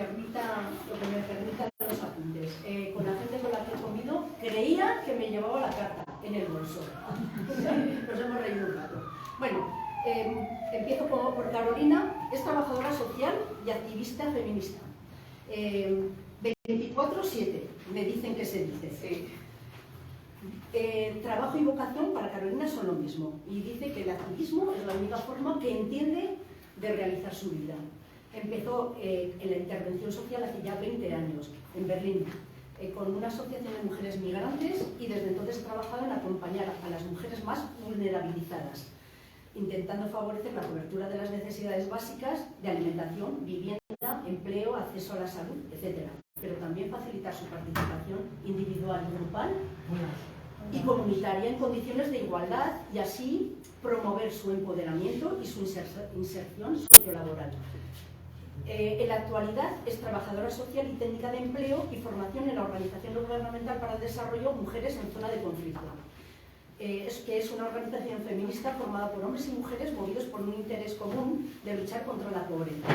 permita los apuntes. Con la gente con la que he comido, creía que me llevaba la carta en el bolso. Nos hemos reído un rato. Bueno, empiezo por Carolina. Es trabajadora social y activista feminista. 24/7, me dicen que se dice. Sí. Trabajo y vocación para Carolina son lo mismo. Y dice que el activismo es la única forma que entiende de realizar su vida. Empezó en la intervención social hace ya 20 años, en Berlín, con una asociación de mujeres migrantes, y desde entonces ha trabajado en acompañar a las mujeres más vulnerabilizadas, intentando favorecer la cobertura de las necesidades básicas de alimentación, vivienda, empleo, acceso a la salud, etc. Pero también facilitar su participación individual y grupal y comunitaria en condiciones de igualdad, y así promover su empoderamiento y su inserción sociolaboral. En la actualidad es trabajadora social y técnica de empleo y formación en la Organización Gubernamental para el Desarrollo Mujeres en Zona de Conflicto. Es una organización feminista formada por hombres y mujeres movidos por un interés común de luchar contra la pobreza,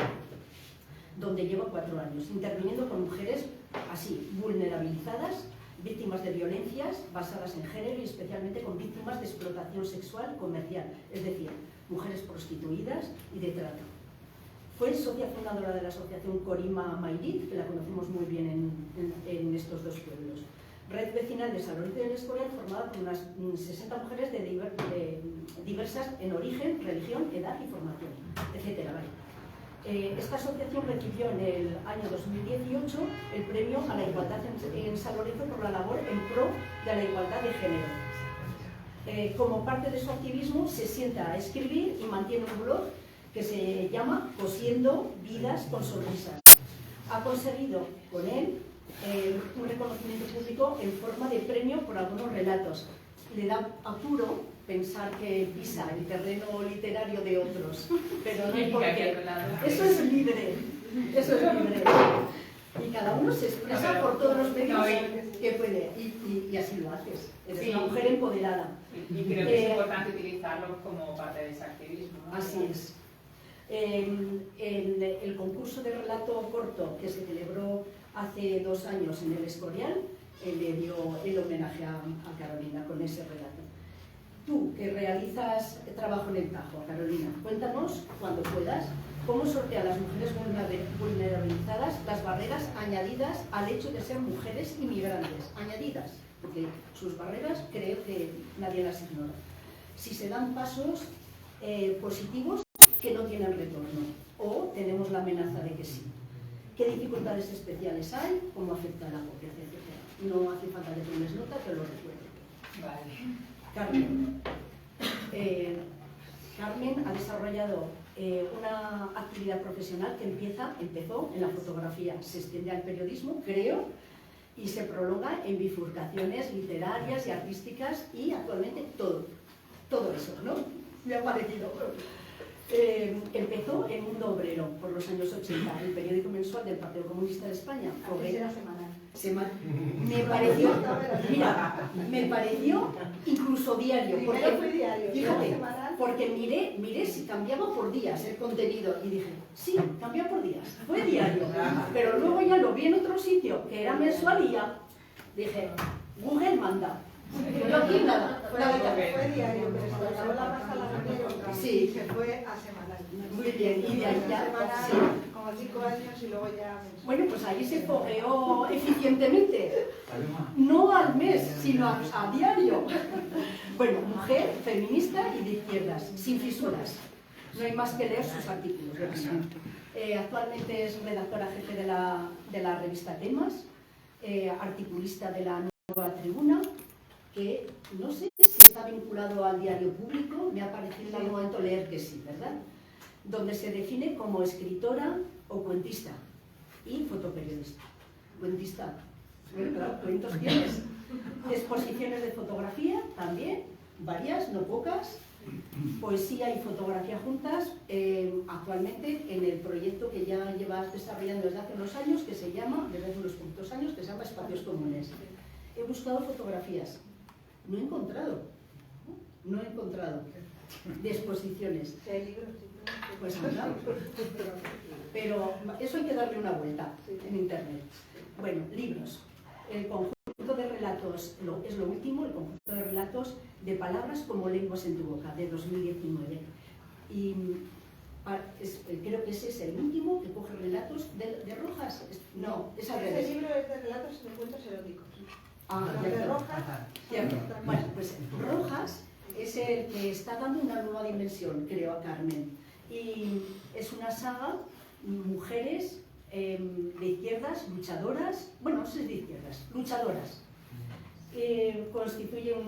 donde lleva 4 años, interviniendo con mujeres así, vulnerabilizadas, víctimas de violencias basadas en género, y especialmente con víctimas de explotación sexual comercial, es decir, mujeres prostituidas y de trata. Fue socia fundadora de la asociación Corima Mayrit, que la conocemos muy bien en estos dos pueblos. Red vecinal de San Lorenzo del Escorial, formada por unas 60 mujeres diversas en origen, religión, edad y formación, etc. Esta asociación recibió en el año 2018 el premio a la igualdad en San Lorenzo por la labor en pro de la igualdad de género. Como parte de su activismo, se sienta a escribir y mantiene un blog que se llama Cosiendo Vidas con Sonrisas. Ha conseguido con él un reconocimiento público en forma de premio por algunos relatos. Le da apuro pensar que pisa el terreno literario de otros, pero no hay por qué. Eso es libre, eso es libre. Y cada uno se expresa por todos los medios que puede, y así lo haces. Eres una mujer empoderada. Y creo que es importante utilizarlo como parte de ese activismo, ¿no? Así es. El concurso de relato corto que se celebró hace 2 años en el Escorial, le dio el homenaje a Carolina con ese relato. Tú, que realizas trabajo en el Tajo, Carolina, cuéntanos, cuando puedas, cómo sortea a las mujeres vulnerabilizadas las barreras añadidas al hecho de ser mujeres inmigrantes, añadidas, porque sus barreras creo que nadie las ignora. Si se dan pasos positivos que no tienen retorno, o tenemos la amenaza de que sí. ¿Qué dificultades especiales hay? ¿Cómo afecta la pobreza, etcétera? No hace falta que tomes nota, que lo recuerde. Vale. Carmen. Carmen ha desarrollado una actividad profesional que empezó en la fotografía, se extiende al periodismo, creo, y se prolonga en bifurcaciones literarias y artísticas, y actualmente todo eso, ¿no? Me ha parecido. Empezó en Mundo Obrero por los años 80, el periódico mensual del Partido Comunista de España. Era semanal. Me pareció incluso diario. Fue diario. Fíjate, porque miré si cambiaba por días el contenido y dije, sí, cambia por días, fue diario. Pero luego ya lo vi en otro sitio que era mensual y ya dije, Google manda. Yo aquí nada. Fue diario, pero se acabó la pasta la primera. Sí. Se fue a semanal. Muy bien, y de ahí ya. Semanal, Sí. como 5 años y luego ya. Bueno, pues ahí se fogueó eficientemente. No al mes, sino a diario. Bueno, mujer, feminista y de izquierdas, sin fisuras. No hay más que leer sus artículos. Actualmente es redactora jefe de la revista Temas, articulista de la Nueva Tribuna, que no sé si está vinculado al diario Público, me ha parecido en algún momento leer que sí, ¿verdad? Donde se define como escritora o cuentista y fotoperiodista. Cuentista, bueno, claro, cuentos tienes. Exposiciones de fotografía también, varias, no pocas. Poesía y fotografía juntas, actualmente en el proyecto que ya llevas desarrollando desde hace unos años, que se llama, desde hace unos poquitos años, que se llama Espacios Comunes. He buscado fotografías. No he encontrado de exposiciones. Sí, hay libros. Pues anda. pero eso hay que darle una vuelta en internet. Bueno, libros. El conjunto de relatos, es lo último, el conjunto de relatos de palabras como lenguas en tu boca, de 2019. Y creo que ese es el último que coge relatos de Rojas. No, es al revés. Ese libro es de relatos de cuentos eróticos. De Rojas. Cierto. Bueno, pues Rojas es el que está dando una nueva dimensión, creo, a Carmen. Y es una saga, mujeres de izquierdas, luchadoras, bueno, no sé si de izquierdas, luchadoras. Constituye un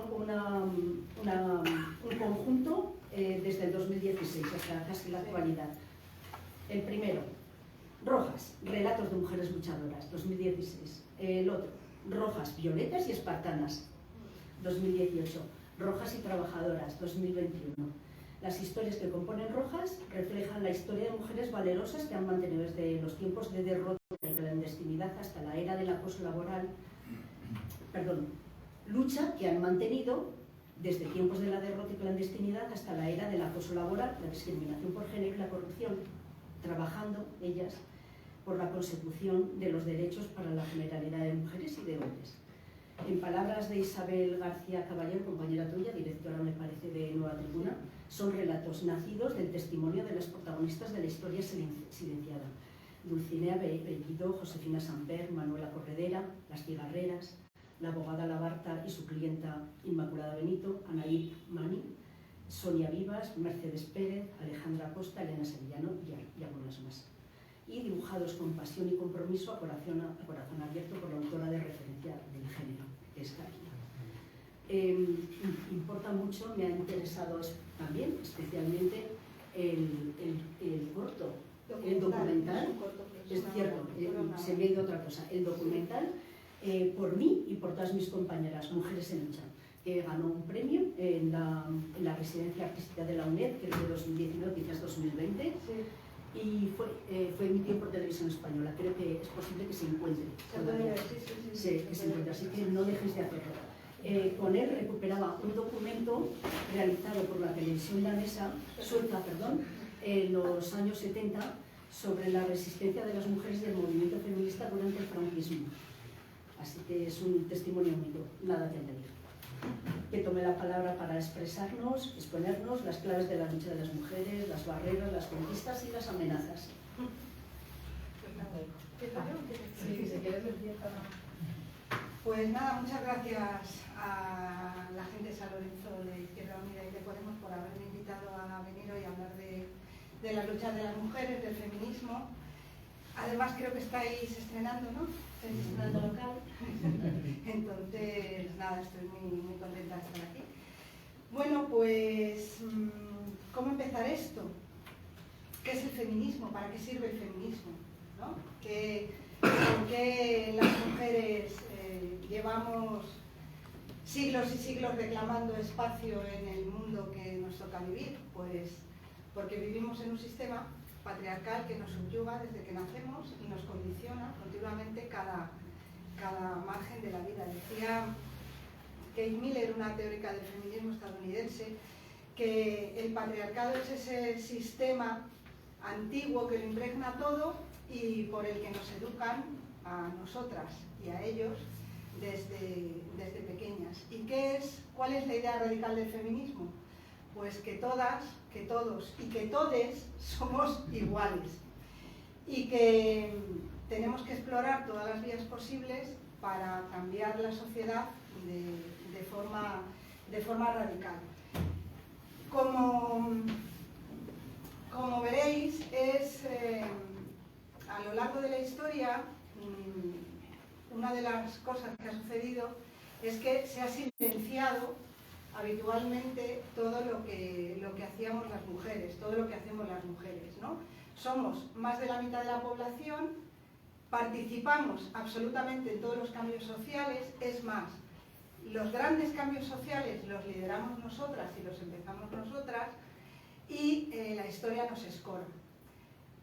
conjunto desde el 2016 hasta casi la actualidad. El primero, Rojas, relatos de mujeres luchadoras, 2016. El otro, Rojas, violetas y espartanas, 2018. Rojas y trabajadoras, 2021. Las historias que componen Rojas reflejan la historia de mujeres valerosas que han mantenido desde los tiempos de derrota y clandestinidad hasta la era del acoso laboral, lucha que han mantenido desde tiempos de la derrota y clandestinidad hasta la era del acoso laboral, la discriminación por género y la corrupción, trabajando ellas por la consecución de los derechos para la generalidad de mujeres y de hombres. En palabras de Isabel García Caballero, compañera tuya, directora, me parece, de Nueva Tribuna, son relatos nacidos del testimonio de las protagonistas de la historia silenciada. Dulcinea Bellido, Josefina Samper, Manuela Corredera, Las Cigarreras, la abogada Labarta y su clienta Inmaculada Benito, Anaí Mani, Sonia Vivas, Mercedes Pérez, Alejandra Costa, Elena Sevillano y algunas más. Y dibujados con pasión y compromiso a corazón abierto por la autora de referencia del género, que es Karina. Importa mucho, me ha interesado también, especialmente, el corto, el documental. Es cierto, se me ha ido otra cosa. El documental, por mí y por todas mis compañeras, Mujeres en Lucha, que ganó un premio en la residencia artística de la UNED, que es de 2019, quizás 2020. Sí. Y fue emitido por Televisión Española. Creo que es posible que se encuentre. Sí, que se encuentre, así que no dejes de hacerlo. Con él recuperaba un documento realizado por la televisión sueca, en los años 70, sobre la resistencia de las mujeres del movimiento feminista durante el franquismo. Así que es un testimonio único, nada que añadir. Que tome la palabra para expresarnos, exponernos las claves de la lucha de las mujeres, las barreras, las conquistas y las amenazas. Pues nada, muchas gracias a la gente de San Lorenzo de Izquierda Unida y de Podemos por haberme invitado a venir hoy a hablar de la lucha de las mujeres, del feminismo. Además creo que estáis estrenando, ¿no? Estáis estrenando local. Entonces, nada, estoy muy contenta de estar aquí. Bueno, pues, ¿cómo empezar esto? ¿Qué es el feminismo? ¿Para qué sirve el feminismo? ¿No? ¿Por qué las mujeres llevamos siglos y siglos reclamando espacio en el mundo que nos toca vivir? Pues porque vivimos en un sistema patriarcal que nos subyuga desde que nacemos y nos condiciona continuamente cada margen de la vida. Decía Kate Miller, una teórica del feminismo estadounidense, que el patriarcado es ese sistema antiguo que lo impregna todo y por el que nos educan a nosotras y a ellos desde pequeñas. ¿Y cuál es la idea radical del feminismo? Pues que todas, que todos y que todes somos iguales y que tenemos que explorar todas las vías posibles para cambiar la sociedad de forma radical. Como veréis, a lo largo de la historia, una de las cosas que ha sucedido es que se ha silenciado habitualmente todo lo que hacíamos las mujeres, todo lo que hacemos las mujeres, ¿no? Somos más de la mitad de la población, participamos absolutamente en todos los cambios sociales, es más, los grandes cambios sociales los lideramos nosotras y los empezamos nosotras y la historia nos escora.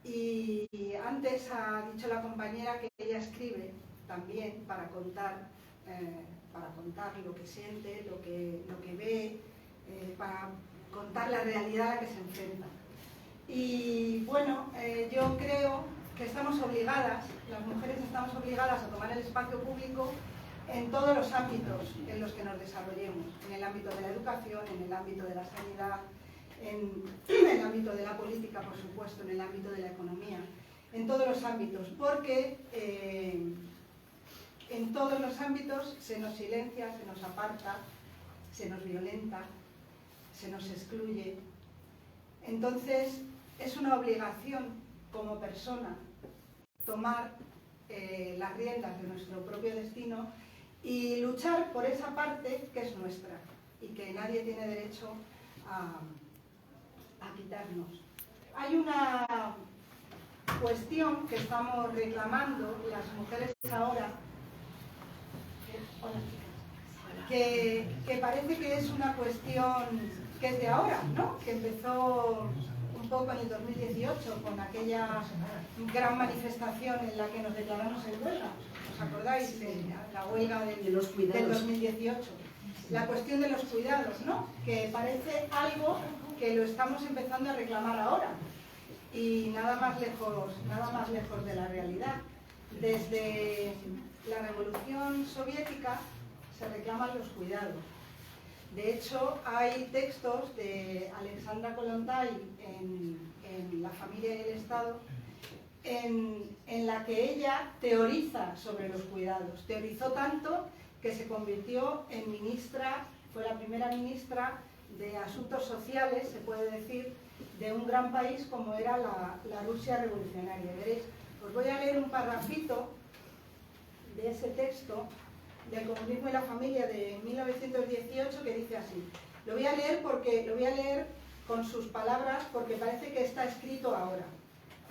Y antes ha dicho la compañera que ella escribe también para contar lo que siente, lo que ve, para contar la realidad a la que se enfrenta. Y bueno, yo creo que estamos obligadas, las mujeres estamos obligadas a tomar el espacio público en todos los ámbitos en los que nos desarrollemos, en el ámbito de la educación, en el ámbito de la sanidad, en el ámbito de la política, por supuesto, en el ámbito de la economía, en todos los ámbitos, porque en todos los ámbitos se nos silencia, se nos aparta, se nos violenta, se nos excluye. Entonces, es una obligación como persona tomar las riendas de nuestro propio destino y luchar por esa parte que es nuestra y que nadie tiene derecho a quitarnos. Hay una cuestión que estamos reclamando las mujeres ahora, que parece que es una cuestión que es de ahora, ¿no? Que empezó un poco en el 2018 con aquella gran manifestación en la que nos declaramos en huelga. ¿Os acordáis de la huelga del 2018? La cuestión de los cuidados, ¿no? Que parece algo que lo estamos empezando a reclamar ahora y nada más lejos de la realidad. Desde la Revolución Soviética se reclaman los cuidados. De hecho, hay textos de Alexandra Kollontai en La familia y el Estado en la que ella teoriza sobre los cuidados. Teorizó tanto que se convirtió en ministra, fue la primera ministra de Asuntos Sociales, se puede decir, de un gran país como era la Rusia revolucionaria. Veréis, os voy a leer un parrafito de ese texto del Comunismo y la Familia de 1918 que dice así. Lo voy a leer con sus palabras porque parece que está escrito ahora.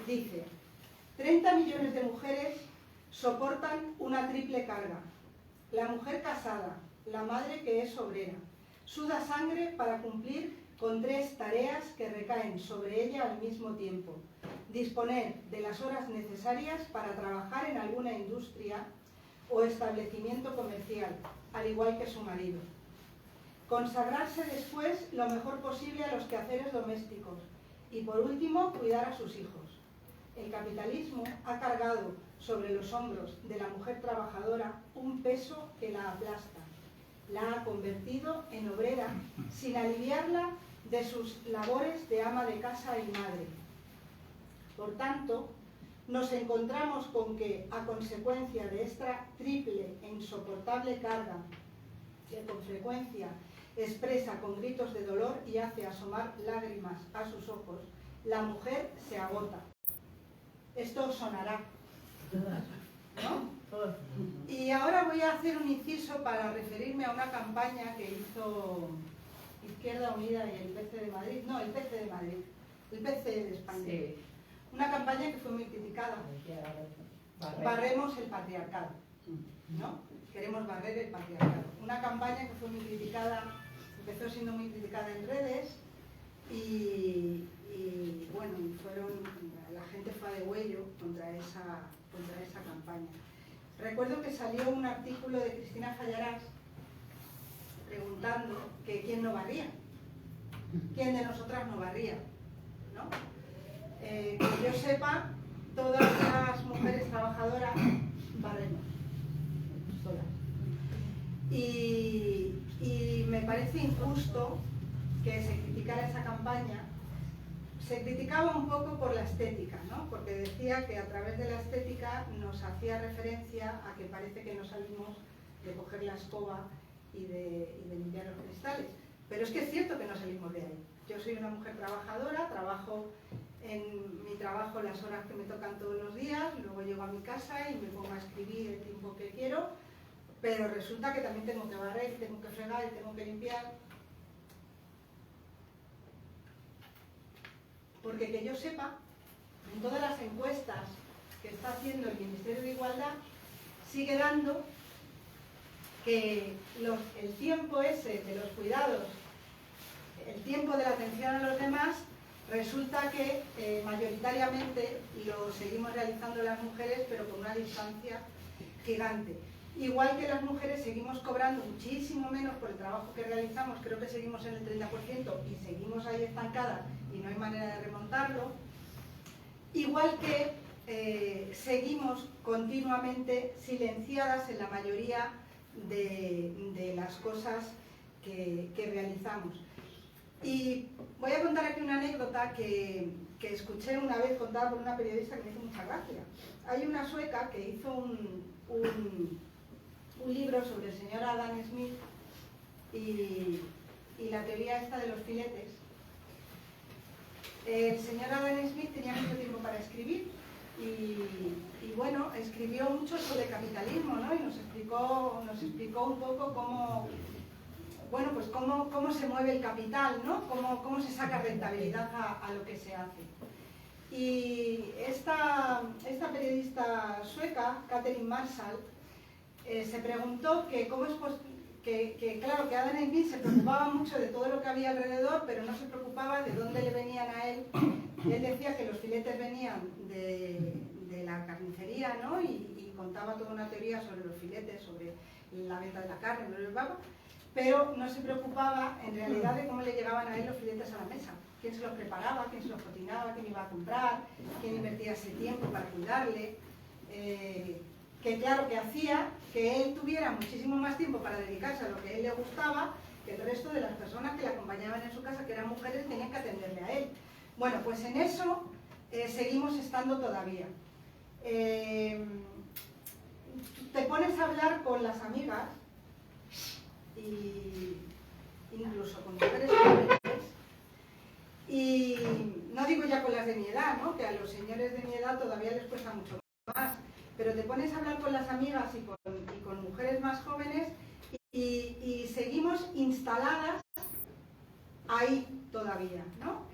Dice: 30 millones de mujeres soportan una triple carga. La mujer casada, la madre que es obrera, suda sangre para cumplir con 3 tareas que recaen sobre ella al mismo tiempo. Disponer de las horas necesarias para trabajar en alguna industria o establecimiento comercial, al igual que su marido. Consagrarse después lo mejor posible a los quehaceres domésticos y, por último, cuidar a sus hijos. El capitalismo ha cargado sobre los hombros de la mujer trabajadora un peso que la aplasta. La ha convertido en obrera sin aliviarla de sus labores de ama de casa y madre. Por tanto, nos encontramos con que, a consecuencia de esta triple e insoportable carga, que con frecuencia expresa con gritos de dolor y hace asomar lágrimas a sus ojos, la mujer se agota. Esto os sonará, ¿no? Y ahora voy a hacer un inciso para referirme a una campaña que hizo Izquierda Unida y el PC de Madrid, no, el PC de Madrid, el PC de España. Sí. Una campaña que fue muy criticada. Barremos el patriarcado, ¿no? Queremos barrer el patriarcado. Una campaña que fue muy criticada, empezó siendo muy criticada en redes y bueno, la gente fue a degüello contra esa campaña. Recuerdo que salió un artículo de Cristina Fallarás preguntando que quién no barría, quién de nosotras no barría, ¿no? Que yo sepa, todas las mujeres trabajadoras barremos, todas. Y me parece injusto que se criticara esa campaña. Se criticaba un poco por la estética, ¿no? Porque decía que a través de la estética nos hacía referencia a que parece que no salimos de coger la escoba y de limpiar los cristales. Pero es que es cierto que no salimos de ahí. Yo soy una mujer trabajadora, trabajo en mi trabajo las horas que me tocan todos los días, luego llego a mi casa y me pongo a escribir el tiempo que quiero, pero resulta que también tengo que barrer, tengo que fregar y tengo que limpiar. Porque que yo sepa, en todas las encuestas que está haciendo el Ministerio de Igualdad, sigue dando que el tiempo ese de los cuidados, el tiempo de la atención a los demás, resulta que mayoritariamente lo seguimos realizando las mujeres, pero con una distancia gigante. Igual que las mujeres seguimos cobrando muchísimo menos por el trabajo que realizamos, creo que seguimos en el 30% y seguimos ahí estancadas y no hay manera de remontarlo. Igual que seguimos continuamente silenciadas en la mayoría de las cosas que realizamos. Y voy a contar aquí una anécdota que escuché una vez contada por una periodista que me hizo mucha gracia. Hay una sueca que hizo un libro sobre el señor Adam Smith y la teoría esta de los filetes. El señor Adam Smith tenía mucho tiempo para escribir y bueno, escribió mucho sobre capitalismo, ¿no? Y nos explicó un poco cómo, bueno, pues cómo se mueve el capital, ¿no? Cómo se saca rentabilidad a lo que se hace. Y esta periodista sueca, Catherine Marshall, se preguntó que cómo es que claro, que Adam Smith se preocupaba mucho de todo lo que había alrededor, pero no se preocupaba de dónde le venían a él. Él decía que los filetes venían de la carnicería, ¿no? Y contaba toda una teoría sobre los filetes, sobre la venta de la carne, pero no se preocupaba en realidad de cómo le llegaban a él los filetes a la mesa. Quién se los preparaba, quién se los cocinaba, quién iba a comprar, quién invertía ese tiempo para cuidarle. Que claro, que hacía que él tuviera muchísimo más tiempo para dedicarse a lo que a él le gustaba que el resto de las personas que le acompañaban en su casa, que eran mujeres, tenían que atenderle a él. Bueno, pues en eso seguimos estando todavía. Te pones a hablar con las amigas, y incluso con mujeres jóvenes, y no digo ya con las de mi edad, ¿no? Que a los señores de mi edad todavía les cuesta mucho más, pero te pones a hablar con las amigas y con mujeres más jóvenes y seguimos instaladas ahí todavía, ¿no?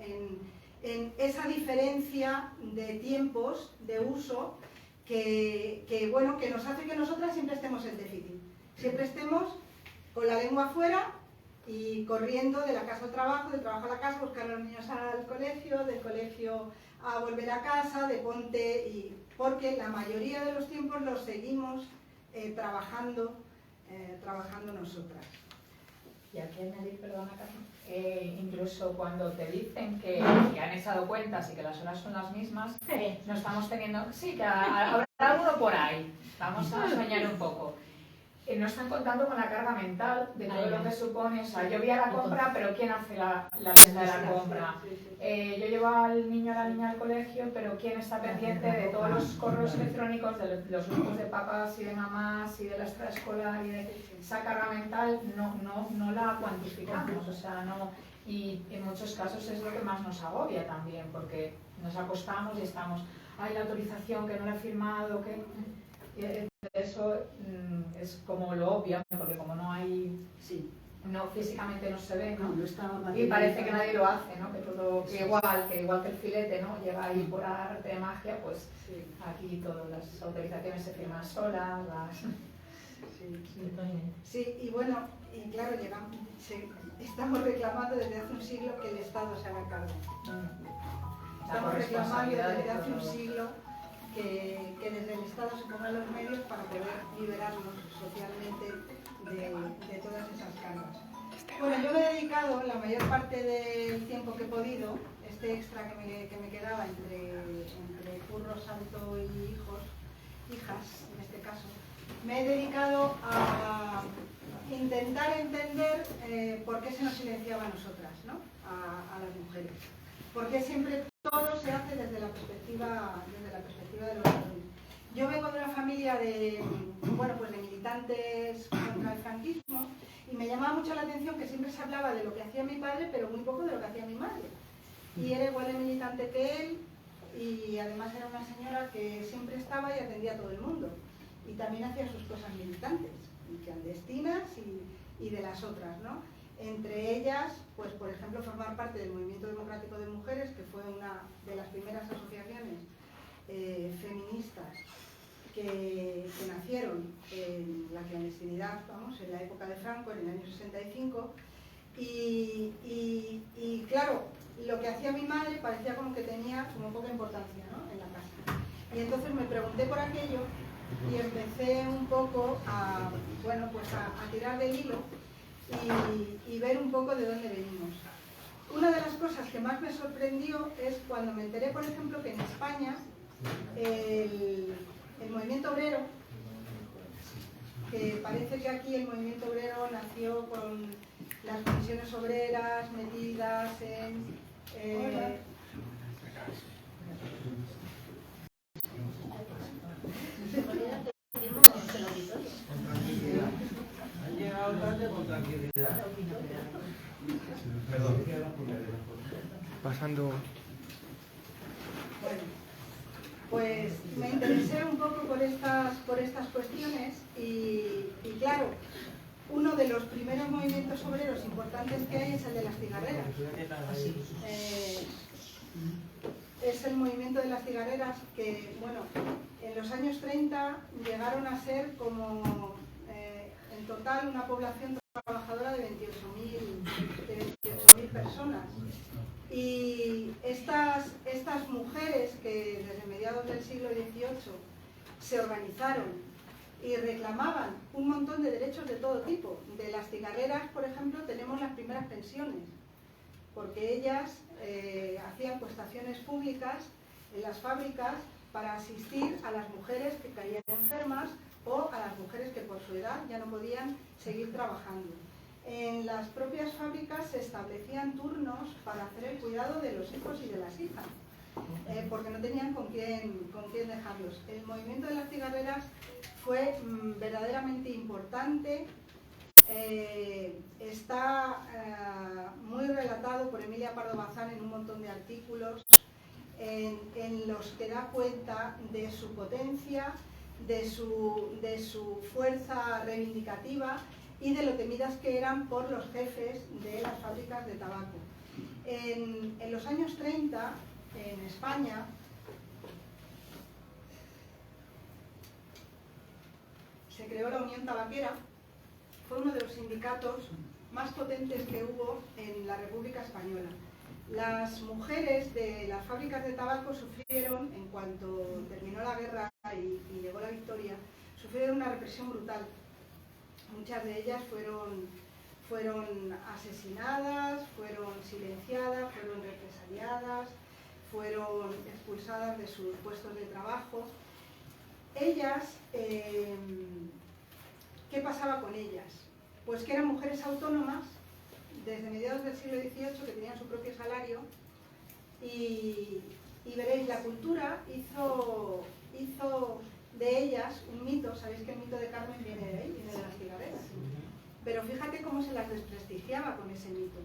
En esa diferencia de tiempos, de uso, que bueno, que nos hace que nosotras siempre estemos en déficit, siempre estemos con la lengua afuera y corriendo de la casa al trabajo, del trabajo a la casa, buscar a los niños al colegio, del colegio a volver a casa, de ponte, porque la mayoría de los tiempos los seguimos trabajando nosotras. Y aquí añadir, perdona Carmen, incluso cuando te dicen que han echado cuentas y que las horas son las mismas, no estamos teniendo, sí, que habrá alguno por ahí, vamos a soñar un poco. No están contando con la carga mental de todo lo que supone. O sea, yo voy a la compra, pero ¿quién hace la lista de la compra? Yo llevo al niño o a la niña al colegio, pero ¿quién está pendiente de todos los correos electrónicos, de los grupos de papás y de mamás y de la extraescolar? Y de esa carga mental no la cuantificamos. O sea, no, y en muchos casos es lo que más nos agobia también, porque nos acostamos y estamos, ay, la autorización que no la he firmado, que... Eso es como lo obvio, porque como no hay, sí, no físicamente no se ve, ¿no? No está Y parece que nadie lo hace, ¿no? Que todo, que igual que el filete, ¿no? Llega ahí por arte de magia, pues sí. Aquí todas las autorizaciones se firman solas, Sí, y bueno, y claro, estamos reclamando desde hace un siglo que el Estado se haga cargo. Estamos reclamando desde hace un siglo que desde el Estado se pongan los medios para poder liberarnos socialmente de todas esas cargas. Bueno, yo me he dedicado la mayor parte del tiempo que he podido, este extra que me quedaba entre curro, santo y hijas en este caso, me he dedicado a intentar entender por qué se nos silenciaba a nosotras, ¿no? A las mujeres. Porque siempre todo se hace desde la perspectiva de los varones. Yo vengo de una familia de militantes contra el franquismo y me llamaba mucho la atención que siempre se hablaba de lo que hacía mi padre, pero muy poco de lo que hacía mi madre. Y era igual de militante que él y además era una señora que siempre estaba y atendía a todo el mundo. Y también hacía sus cosas militantes, y clandestinas y de las otras, ¿no? Entre ellas, pues por ejemplo, formar parte del Movimiento Democrático de Mujeres, que fue una de las primeras asociaciones feministas que nacieron en la clandestinidad, en la época de Franco, en el año 65, y claro, lo que hacía mi madre parecía como que tenía como poca importancia, ¿no? En la casa. Y entonces me pregunté por aquello y empecé un poco a, bueno, pues a tirar del hilo y ver un poco de dónde venimos. Una de las cosas que más me sorprendió es cuando me enteré, por ejemplo, que en España el movimiento obrero, que parece que aquí el movimiento obrero nació con las comisiones obreras metidas en... Perdón. Pasando. Bueno, pues me interesé un poco por estas cuestiones y claro, uno de los primeros movimientos obreros importantes que hay es el de las cigarreras. Es el movimiento de las cigarreras que, bueno, en los años 30 llegaron a ser como en total una población trabajadora de 28.000 personas. Y estas mujeres que desde mediados del siglo XVIII se organizaron y reclamaban un montón de derechos de todo tipo. De las cigarreras, por ejemplo, tenemos las primeras pensiones, porque ellas hacían prestaciones públicas en las fábricas para asistir a las mujeres que caían enfermas o a las mujeres que por su edad ya no podían seguir trabajando. En las propias fábricas se establecían turnos para hacer el cuidado de los hijos y de las hijas, porque no tenían con quién dejarlos. El movimiento de las cigarreras fue verdaderamente importante. Está muy relatado por Emilia Pardo Bazán en un montón de artículos en los que da cuenta de su potencia, de su fuerza reivindicativa y de lo temidas que eran por los jefes de las fábricas de tabaco. En los años 30, en España, se creó la Unión Tabaquera. Fue uno de los sindicatos más potentes que hubo en la República Española. Las mujeres de las fábricas de tabaco sufrieron, en cuanto terminó la guerra y llegó la victoria, sufrieron una represión brutal. Muchas de ellas fueron asesinadas, fueron silenciadas, fueron represaliadas, fueron expulsadas de sus puestos de trabajo. Ellas, ¿qué pasaba con ellas? Pues que eran mujeres autónomas desde mediados del siglo XVIII que tenían su propio salario y veréis, la cultura hizo de ellas un mito. Sabéis que el mito de Carmen viene de ahí, viene de las cigarreras. Pero fíjate cómo se las desprestigiaba con ese mito,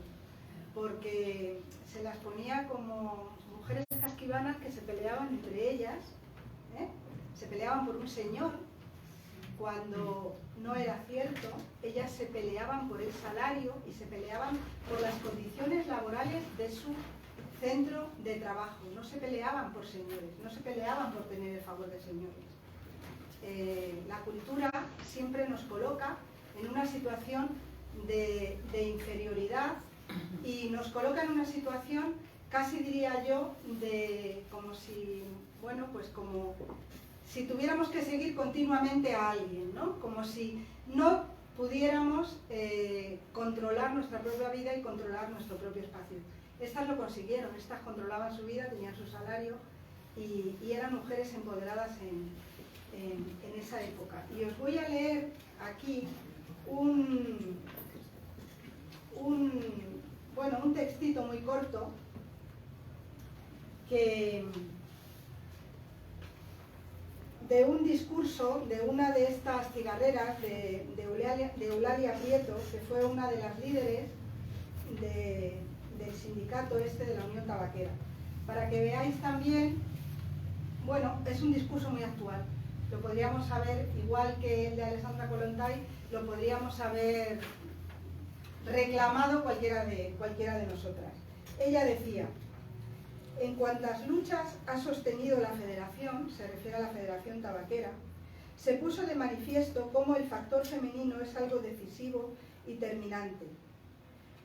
porque se las ponía como mujeres casquivanas que se peleaban entre ellas, se peleaban por un señor, cuando no era cierto. Ellas se peleaban por el salario y se peleaban por las condiciones laborales de su centro de trabajo. No se peleaban por señores, no se peleaban por tener el favor de señores. La cultura siempre nos coloca en una situación de inferioridad y nos coloca en una situación, casi diría yo, como si, bueno, pues como si tuviéramos que seguir continuamente a alguien, ¿no? Como si no pudiéramos controlar nuestra propia vida y controlar nuestro propio espacio. Estas lo consiguieron, estas controlaban su vida, tenían su salario y eran mujeres empoderadas en esa época. Y os voy a leer aquí un textito muy corto de un discurso de una de estas cigarreras, de Eulalia Prieto, que fue una de las líderes del sindicato de la Unión Tabaquera. Para que veáis también, bueno, es un discurso muy actual. Lo podríamos haber, igual que el de Alessandra Kollontai, lo podríamos haber reclamado cualquiera de nosotras. Ella decía: en cuantas luchas ha sostenido la Federación, se refiere a la Federación Tabaquera, se puso de manifiesto cómo el factor femenino es algo decisivo y terminante.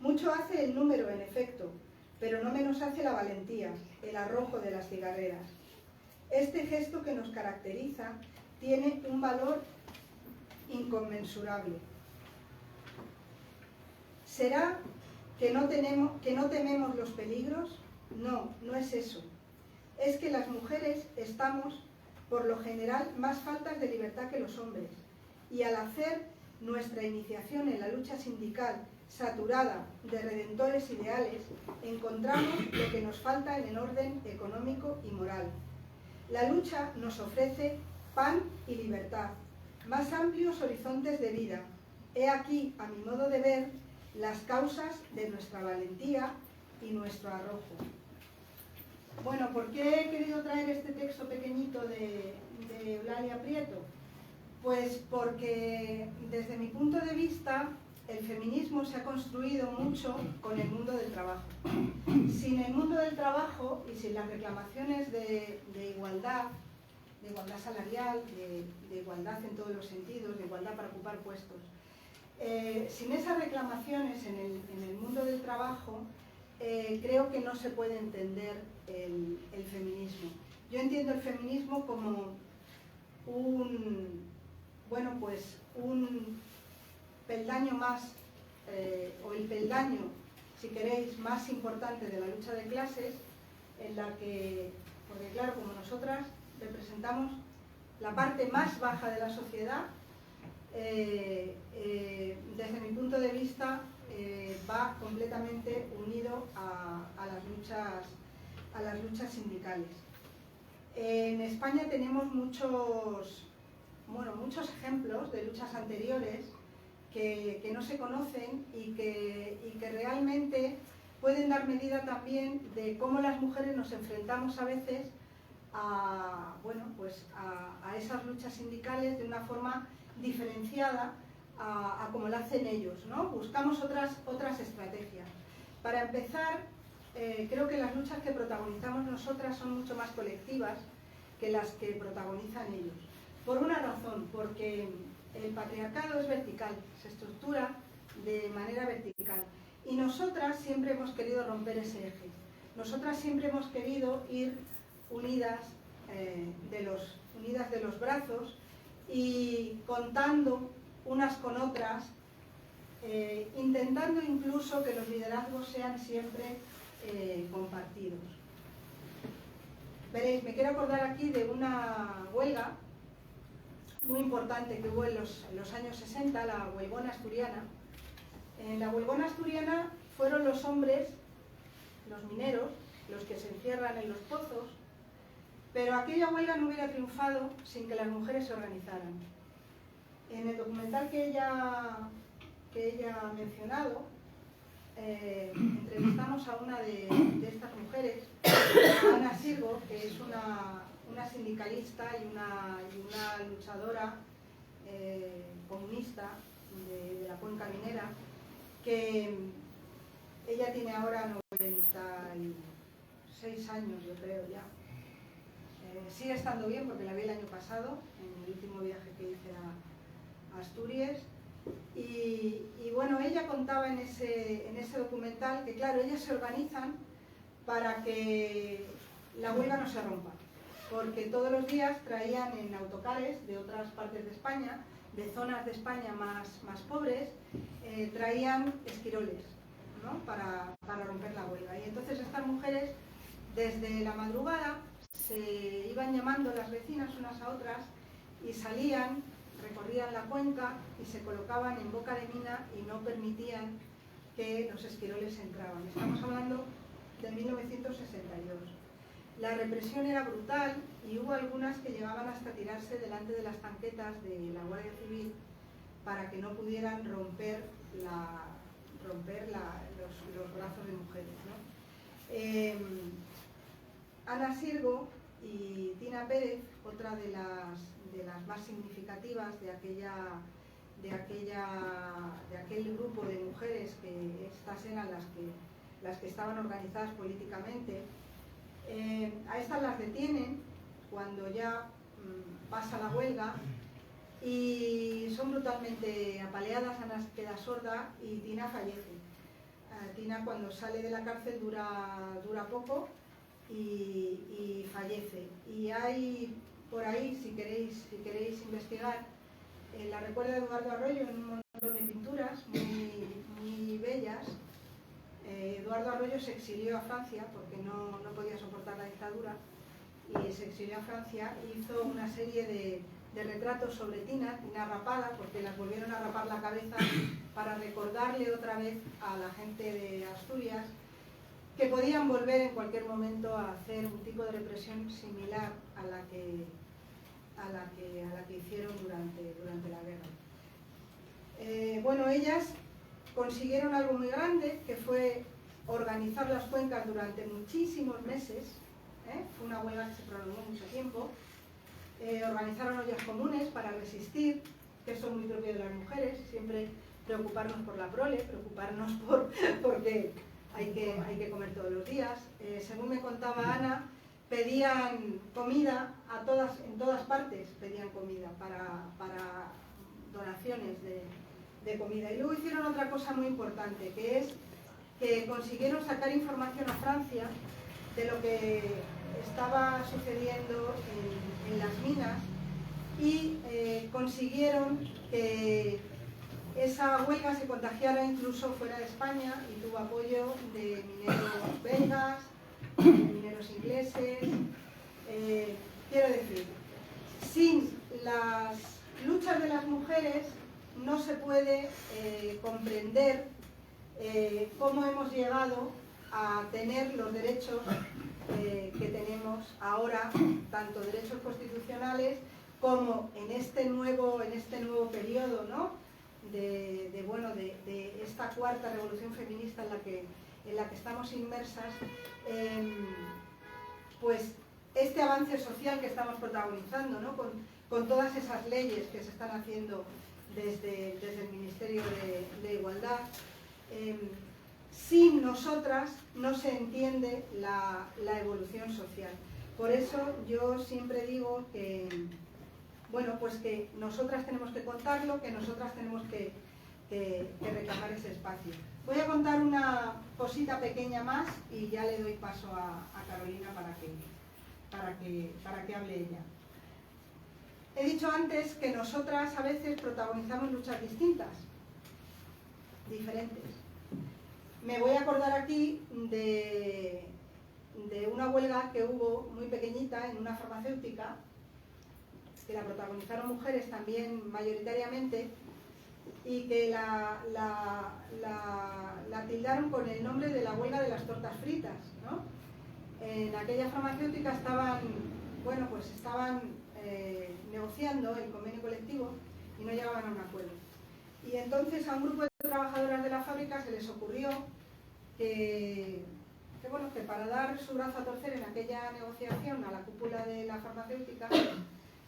Mucho hace el número, en efecto, pero no menos hace la valentía, el arrojo de las cigarreras. Este gesto que nos caracteriza tiene un valor inconmensurable. ¿Será que no tememos los peligros? No, no es eso. Es que las mujeres estamos, por lo general, más faltas de libertad que los hombres. Y al hacer nuestra iniciación en la lucha sindical saturada de redentores ideales, encontramos lo que nos falta en el orden económico y moral. La lucha nos ofrece pan y libertad, más amplios horizontes de vida. He aquí, a mi modo de ver, las causas de nuestra valentía y nuestro arrojo. Bueno, ¿por qué he querido traer este texto pequeñito de Eulalia Prieto? Pues porque desde mi punto de vista el feminismo se ha construido mucho con el mundo del trabajo. Sin el mundo del trabajo y sin las reclamaciones de igualdad salarial, de igualdad en todos los sentidos, de igualdad para ocupar puestos, sin esas reclamaciones en el mundo del trabajo, creo que no se puede entender el feminismo. Yo entiendo el feminismo como un peldaño más, o el peldaño, si queréis, más importante de la lucha de clases, en la que, porque claro, como nosotras representamos la parte más baja de la sociedad, desde mi punto de vista va completamente unido a las luchas sindicales. En España tenemos muchos ejemplos de luchas anteriores que no se conocen y que realmente pueden dar medida también de cómo las mujeres nos enfrentamos a veces a esas luchas sindicales de una forma diferenciada a como lo hacen ellos, ¿no? Buscamos otras estrategias. Para empezar, creo que las luchas que protagonizamos nosotras son mucho más colectivas que las que protagonizan ellos. Por una razón, porque el patriarcado es vertical, se estructura de manera vertical. Y nosotras siempre hemos querido romper ese eje. Nosotras siempre hemos querido ir unidas de los brazos y contando unas con otras, intentando incluso que los liderazgos sean siempre compartidos. Veréis, me quiero acordar aquí de una huelga muy importante que hubo en los años 60, la huelgona asturiana. En la huelgona asturiana fueron los hombres, los mineros, los que se encierran en los pozos, pero aquella huelga no hubiera triunfado sin que las mujeres se organizaran. En el documental que ella ha mencionado, entrevistamos a una de estas mujeres, a Ana Sirgo, que es una sindicalista y una luchadora comunista de la cuenca minera, que ella tiene ahora 96 años, yo creo ya. Sigue estando bien porque la vi el año pasado, en el último viaje que hice a Asturias. Y bueno, ella contaba en ese documental que, claro, ellas se organizan para que la huelga no se rompa, porque todos los días traían en autocares de otras partes de España, de zonas de España más pobres, traían esquiroles, ¿no? para romper la huelga. Y entonces estas mujeres, desde la madrugada, se iban llamando las vecinas unas a otras y salían, recorrían la cuenca y se colocaban en boca de mina y no permitían que los esquiroles entraban. Estamos hablando de 1962. La represión era brutal y hubo algunas que llegaban hasta tirarse delante de las tanquetas de la Guardia Civil para que no pudieran romper los brazos de mujeres, ¿no? Ana Sirgo y Tina Pérez, otra de las más significativas de aquel grupo de mujeres, que estas eran las que estaban organizadas políticamente, a estas las detienen cuando ya pasa la huelga y son brutalmente apaleadas. Ana queda sorda y Tina fallece. Tina, cuando sale de la cárcel, dura poco y fallece. Y hay por ahí si queréis investigar. La recuerda Eduardo Arroyo en un montón de pinturas muy bellas. Eduardo Arroyo se exilió a Francia porque no podía soportar la dictadura y se exilió a Francia y hizo una serie de retratos sobre Tina rapada, porque las volvieron a rapar la cabeza para recordarle otra vez a la gente de Asturias que podían volver en cualquier momento a hacer un tipo de represión similar a la que hicieron durante la guerra. Bueno, ellas consiguieron algo muy grande, que fue organizar las cuencas durante muchísimos meses. Fue una huelga que se prolongó mucho tiempo. Organizaron ollas comunes para resistir, que eso es muy propio de las mujeres, siempre preocuparnos por la prole, preocuparnos porque hay que comer todos los días. Según me contaba Ana, pedían comida en todas partes, pedían comida para donaciones de comida. Y luego hicieron otra cosa muy importante, que es que consiguieron sacar información a Francia de lo que estaba sucediendo en las minas y consiguieron que esa huelga se contagiara incluso fuera de España y tuvo apoyo de mineros belgas, de mineros ingleses. Quiero decir, sin las luchas de las mujeres no se puede comprender cómo hemos llegado a tener los derechos que tenemos ahora, tanto derechos constitucionales como en este nuevo periodo, ¿no? de esta cuarta revolución feminista en la que estamos inmersas, pues este avance social que estamos protagonizando, ¿no? con todas esas leyes que se están haciendo desde el Ministerio de Igualdad. Sin nosotras no se entiende la evolución social. Por eso yo siempre digo que, bueno, pues que nosotras tenemos que contarlo, que nosotras tenemos que reclamar ese espacio. Voy a contar una cosita pequeña más y ya le doy paso a Carolina para que hable ella. He dicho antes que nosotras a veces protagonizamos luchas distintas, diferentes. Me voy a acordar aquí de una huelga que hubo muy pequeñita en una farmacéutica, que la protagonizaron mujeres también mayoritariamente, y que la tildaron con el nombre de la huelga de las tortas fritas, ¿no? En aquella farmacéutica estaban negociando el convenio colectivo y no llegaban a un acuerdo. Y entonces a un grupo de trabajadoras de la fábrica se les ocurrió que para dar su brazo a torcer en aquella negociación a la cúpula de la farmacéutica,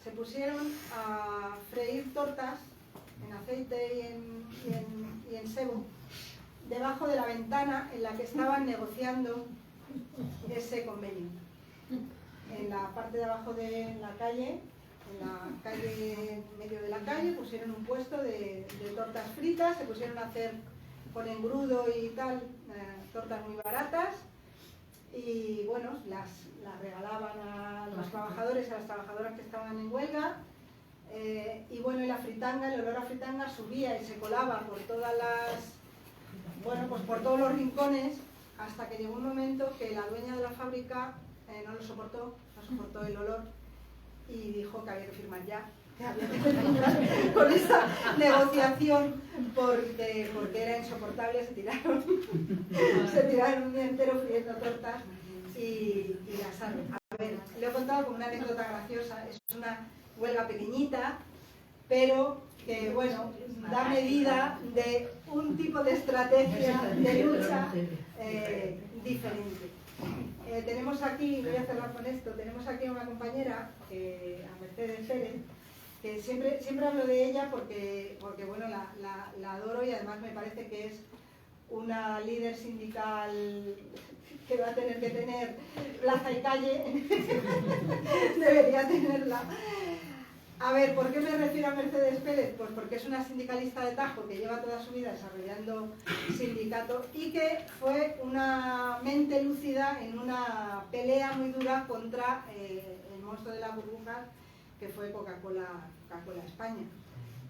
se pusieron a freír tortas en aceite y en sebo debajo de la ventana en la que estaban negociando ese convenio. En la parte de abajo de la calle, en medio de la calle, pusieron un puesto de tortas fritas, se pusieron a hacer con engrudo y tal, tortas muy baratas, y bueno, las regalaban a los trabajadores, a las trabajadoras que estaban en huelga, y bueno, y el olor a fritanga subía y se colaba por por todos los rincones, hasta que llegó un momento que la dueña de la fábrica no lo soportó el olor y dijo que había que firmar ya, que había que terminar con esa negociación porque era insoportable. Se tiraron un día entero friendo tortas y las arden. A ver, lo he contado como una anécdota graciosa, es una huelga pequeñita, pero que bueno, da medida de un tipo de estrategia de lucha diferente. Tenemos aquí, voy a cerrar con esto, tenemos aquí a una compañera, a Mercedes Pérez, que siempre hablo de ella porque bueno, la adoro y además me parece que es una líder sindical que va a tener que tener plaza y calle, debería tenerla. A ver, ¿por qué me refiero a Mercedes Pérez? Pues porque es una sindicalista de Tajo que lleva toda su vida desarrollando sindicato y que fue una mente lúcida en una pelea muy dura contra el monstruo de la burbuja que fue Coca-Cola España.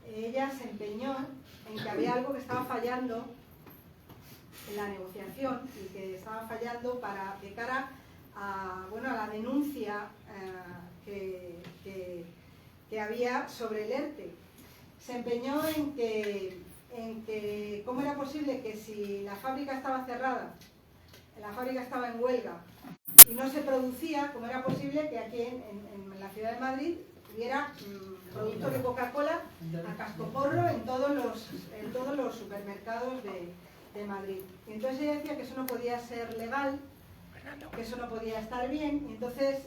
Ella se empeñó en que había algo que estaba fallando en la negociación y que estaba fallando de cara a la denuncia que había sobre el ERTE. Se empeñó en que cómo era posible que si la fábrica estaba cerrada, la fábrica estaba en huelga y no se producía, cómo era posible que aquí en la ciudad de Madrid hubiera productos de Coca-Cola a cascoporro en todos los supermercados de Madrid. Y entonces ella decía que eso no podía ser legal, que eso no podía estar bien, y entonces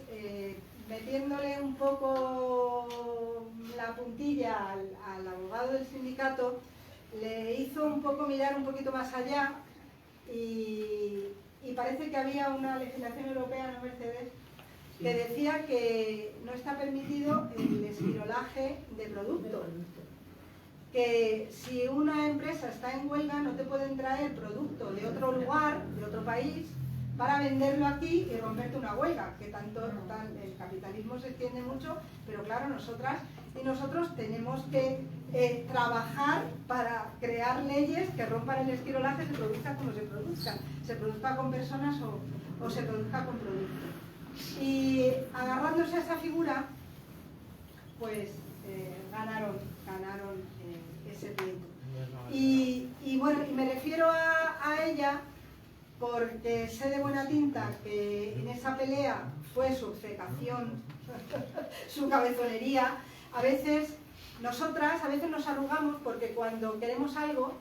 metiéndole un poco la puntilla al abogado del sindicato, le hizo un poco mirar un poquito más allá y parece que había una legislación europea, ¿no, Mercedes?, que decía que no está permitido el esquirolaje de productos. Que si una empresa está en huelga no te pueden traer producto de otro lugar, de otro país, para venderlo aquí y romperte una huelga, que el capitalismo se extiende mucho, pero claro, nosotras y nosotros tenemos que trabajar para crear leyes que rompan el esquirolaje, se produzca como se produzca con personas o se produzca con productos. Y agarrándose a esa figura, pues ganaron ese pleito. Y me refiero a ella porque sé de buena tinta que en esa pelea fue su obcecación, su cabezonería. A veces nos arrugamos porque cuando queremos algo,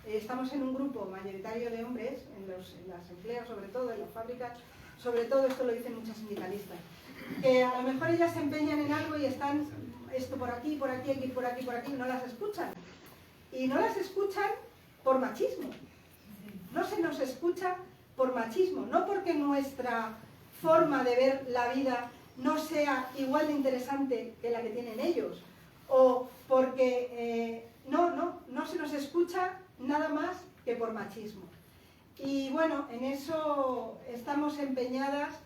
estamos en un grupo mayoritario de hombres, en las empleos sobre todo, en las fábricas, sobre todo, esto lo dicen muchas sindicalistas, que a lo mejor ellas se empeñan en algo y están esto por aquí, aquí, por aquí, no las escuchan. Y no las escuchan por machismo. No se nos escucha por machismo, no porque nuestra forma de ver la vida no sea igual de interesante que la que tienen ellos, o porque no se nos escucha nada más que por machismo. Y bueno, en eso estamos empeñadas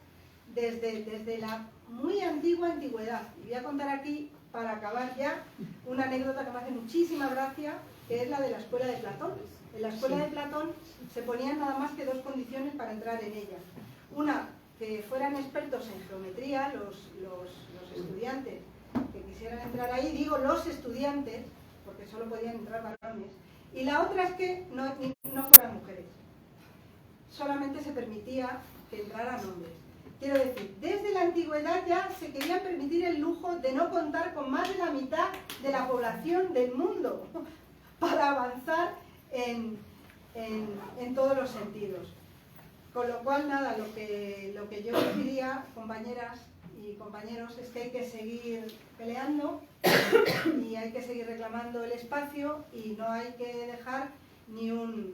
desde la muy antigua antigüedad. Y voy a contar aquí, para acabar ya, una anécdota que me hace muchísima gracia, que es la de la escuela de Platón. En la escuela de Platón se ponían nada más que dos condiciones para entrar en ella. Una, que fueran expertos en geometría, los estudiantes que quisieran entrar ahí, digo los estudiantes, porque solo podían entrar varones, y la otra es que no fueran mujeres. Solamente se permitía que entraran hombres. Quiero decir, desde la antigüedad ya se querían permitir el lujo de no contar con más de la mitad de la población del mundo para avanzar en todos los sentidos. Con lo cual, nada, lo que yo les diría, compañeras y compañeros, es que hay que seguir peleando y hay que seguir reclamando el espacio y no hay que dejar ni un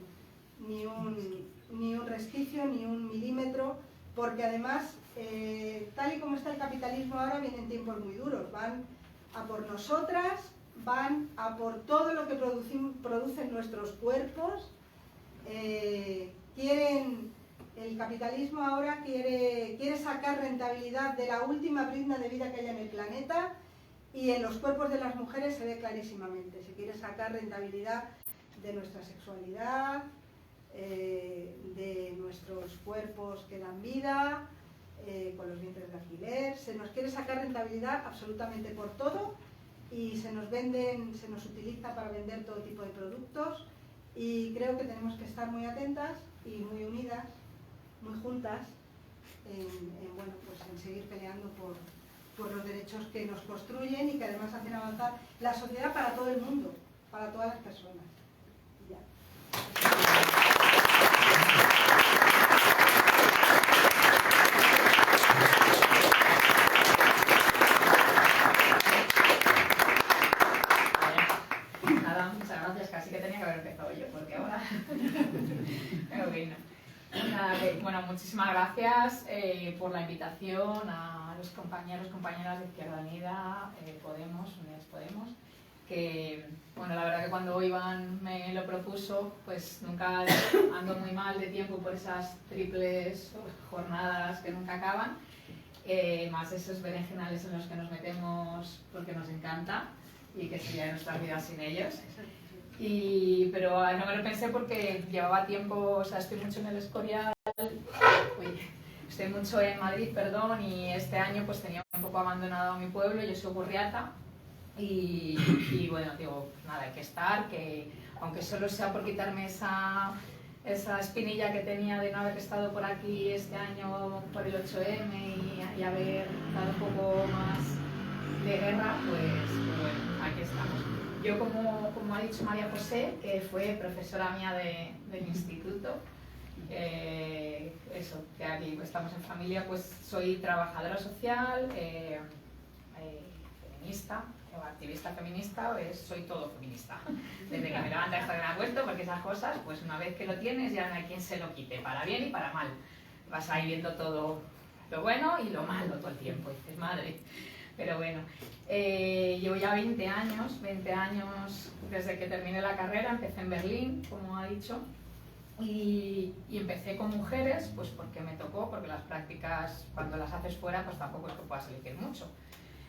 resquicio, ni un milímetro, porque además, tal y como está el capitalismo ahora, vienen tiempos muy duros. Van a por nosotras, van a por todo lo que producen nuestros cuerpos. El capitalismo ahora quiere sacar rentabilidad de la última brizna de vida que haya en el planeta, y en los cuerpos de las mujeres se ve clarísimamente. Se quiere sacar rentabilidad de nuestra sexualidad, de nuestros cuerpos que dan vida, con los vientres de alquiler. Se nos quiere sacar rentabilidad absolutamente por todo, y se nos utiliza para vender todo tipo de productos, y creo que tenemos que estar muy atentas y muy unidas, muy juntas, en seguir peleando por los derechos que nos construyen y que además hacen avanzar la sociedad para todo el mundo, para todas las personas. Ya. Nada, muchas gracias, casi que tenía que haber empezado yo, porque ahora creo que no. Bueno, muchísimas gracias por la invitación a los compañeros, compañeras de Izquierda Unida, Unidas Podemos, que, bueno, la verdad que cuando Iván me lo propuso, pues nunca ando muy mal de tiempo por esas triples jornadas que nunca acaban. más esos berenjenales en los que nos metemos porque nos encanta y que sería nuestra vida sin ellos. Pero no me lo pensé porque llevaba tiempo, o sea, estoy mucho en el Escorial, estoy mucho en Madrid, perdón, y este año pues tenía un poco abandonado mi pueblo, yo soy gurriata, y bueno, digo, nada, hay que estar, que aunque solo sea por quitarme esa espinilla que tenía de no haber estado por aquí este año por el 8M y haber dado un poco más de guerra, pues bueno, aquí estamos. Yo, como ha dicho María José, que fue profesora mía del instituto, eso, que aquí estamos en familia, pues soy trabajadora social, feminista, o activista feminista, soy todo feminista. Desde que me levanto hasta que me acuesto, porque esas cosas, pues una vez que lo tienes, ya no hay quien se lo quite, para bien y para mal. Vas ahí viendo todo lo bueno y lo malo todo el tiempo, y dices, madre. Pero bueno, llevo ya 20 años desde que terminé la carrera, empecé en Berlín, como ha dicho, y empecé con mujeres, pues porque me tocó, porque las prácticas, cuando las haces fuera, pues tampoco es que puedas elegir mucho.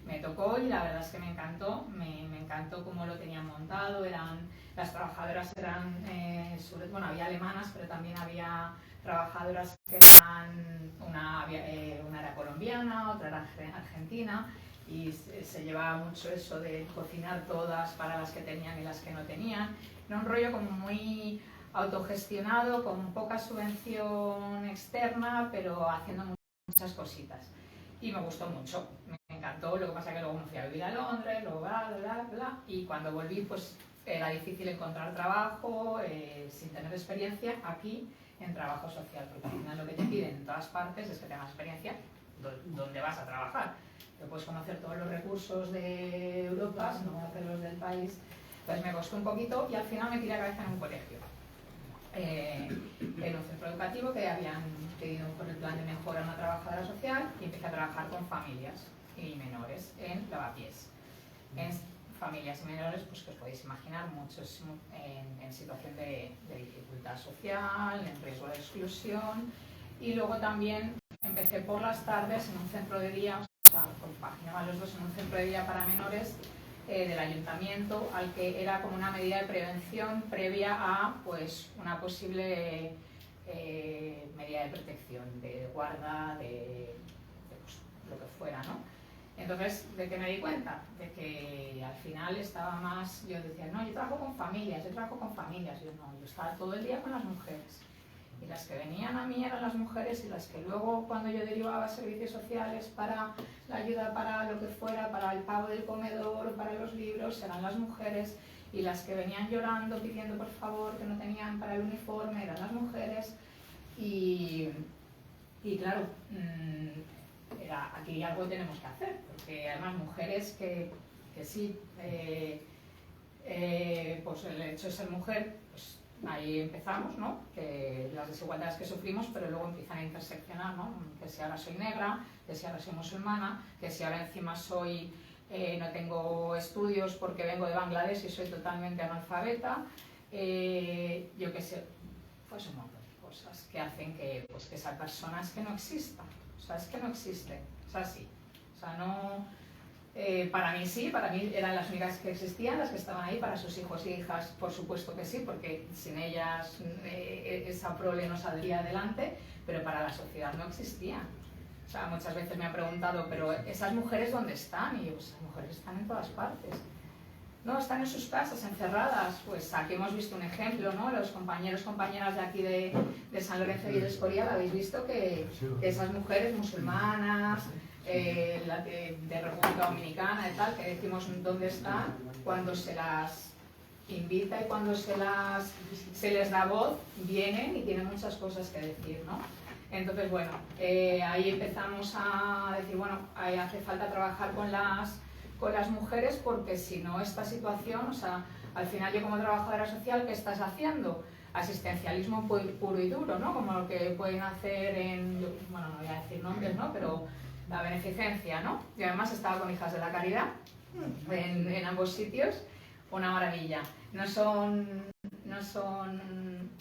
Me tocó y la verdad es que me encantó cómo lo tenían montado, las trabajadoras eran, bueno, había alemanas, pero también había trabajadoras que eran, una era colombiana, otra era argentina, y se llevaba mucho eso de cocinar todas para las que tenían y las que no tenían. Era un rollo como muy autogestionado, con poca subvención externa, pero haciendo muchas cositas. Y me gustó mucho, me encantó. Lo que pasa es que luego me fui a vivir a Londres, luego bla, y cuando volví pues era difícil encontrar trabajo sin tener experiencia aquí en trabajo social, porque al final lo que te piden en todas partes es que tengas experiencia donde vas a trabajar. Que puedes conocer todos los recursos de Europa, si no conocer los del país. Pues me costó un poquito y al final me tiré a cabeza en un colegio, en un centro educativo que habían pedido por el plan de mejora una trabajadora social, y empecé a trabajar con familias y menores en lavapiés. En familias y menores, pues que os podéis imaginar, muchos en situación de dificultad social, en riesgo de exclusión, y luego también empecé por las tardes en un centro de día, o sea, compaginaban los dos en un centro de día para menores del ayuntamiento, al que era como una medida de prevención previa a pues una posible medida de protección, de guarda, de pues, lo que fuera, ¿no? Entonces, ¿de qué me di cuenta? De que al final estaba más, yo decía, no, yo trabajo con familias, yo no, yo estaba todo el día con las mujeres. Y las que venían a mí eran las mujeres, y las que luego, cuando yo derivaba servicios sociales para la ayuda para lo que fuera, para el pago del comedor, para los libros, eran las mujeres, y las que venían llorando, pidiendo por favor que no tenían para el uniforme, eran las mujeres. Y claro, aquí algo tenemos que hacer, porque además mujeres que sí, pues el hecho de ser mujer, pues ahí empezamos, ¿no? Que las desigualdades que sufrimos, pero luego empiezan a interseccionar, ¿no? Que si ahora soy negra, que si ahora soy musulmana, que si ahora encima soy, no tengo estudios porque vengo de Bangladesh y soy totalmente analfabeta, yo qué sé, pues un montón de cosas que hacen que, pues, que esa persona es que no exista, o sea, es que no existe, es así, o sea, no... para mí sí, para mí eran las únicas que existían, las que estaban ahí, para sus hijos y hijas por supuesto que sí, porque sin ellas esa prole no saldría adelante, pero para la sociedad no existían. O sea, muchas veces me han preguntado, pero ¿esas mujeres dónde están? Y yo, pues esas mujeres están en todas partes. No, están en sus casas, encerradas. Pues aquí hemos visto un ejemplo, ¿no? Los compañeros, compañeras de aquí de San Lorenzo y del Escorial, habéis visto que esas mujeres musulmanas, de República Dominicana y tal, que decimos dónde están, cuando se las invita y cuando se les da voz, vienen y tienen muchas cosas que decir, ¿no? Entonces, bueno, ahí empezamos a decir, bueno, ahí hace falta trabajar con las mujeres, porque si no, esta situación, o sea, al final yo como trabajadora social, ¿qué estás haciendo? Asistencialismo puro y duro, ¿no? Como lo que pueden hacer bueno, no voy a decir nombres, ¿no? Pero la beneficencia, ¿no? Yo además estaba con Hijas de la Caridad en ambos sitios, una maravilla. No son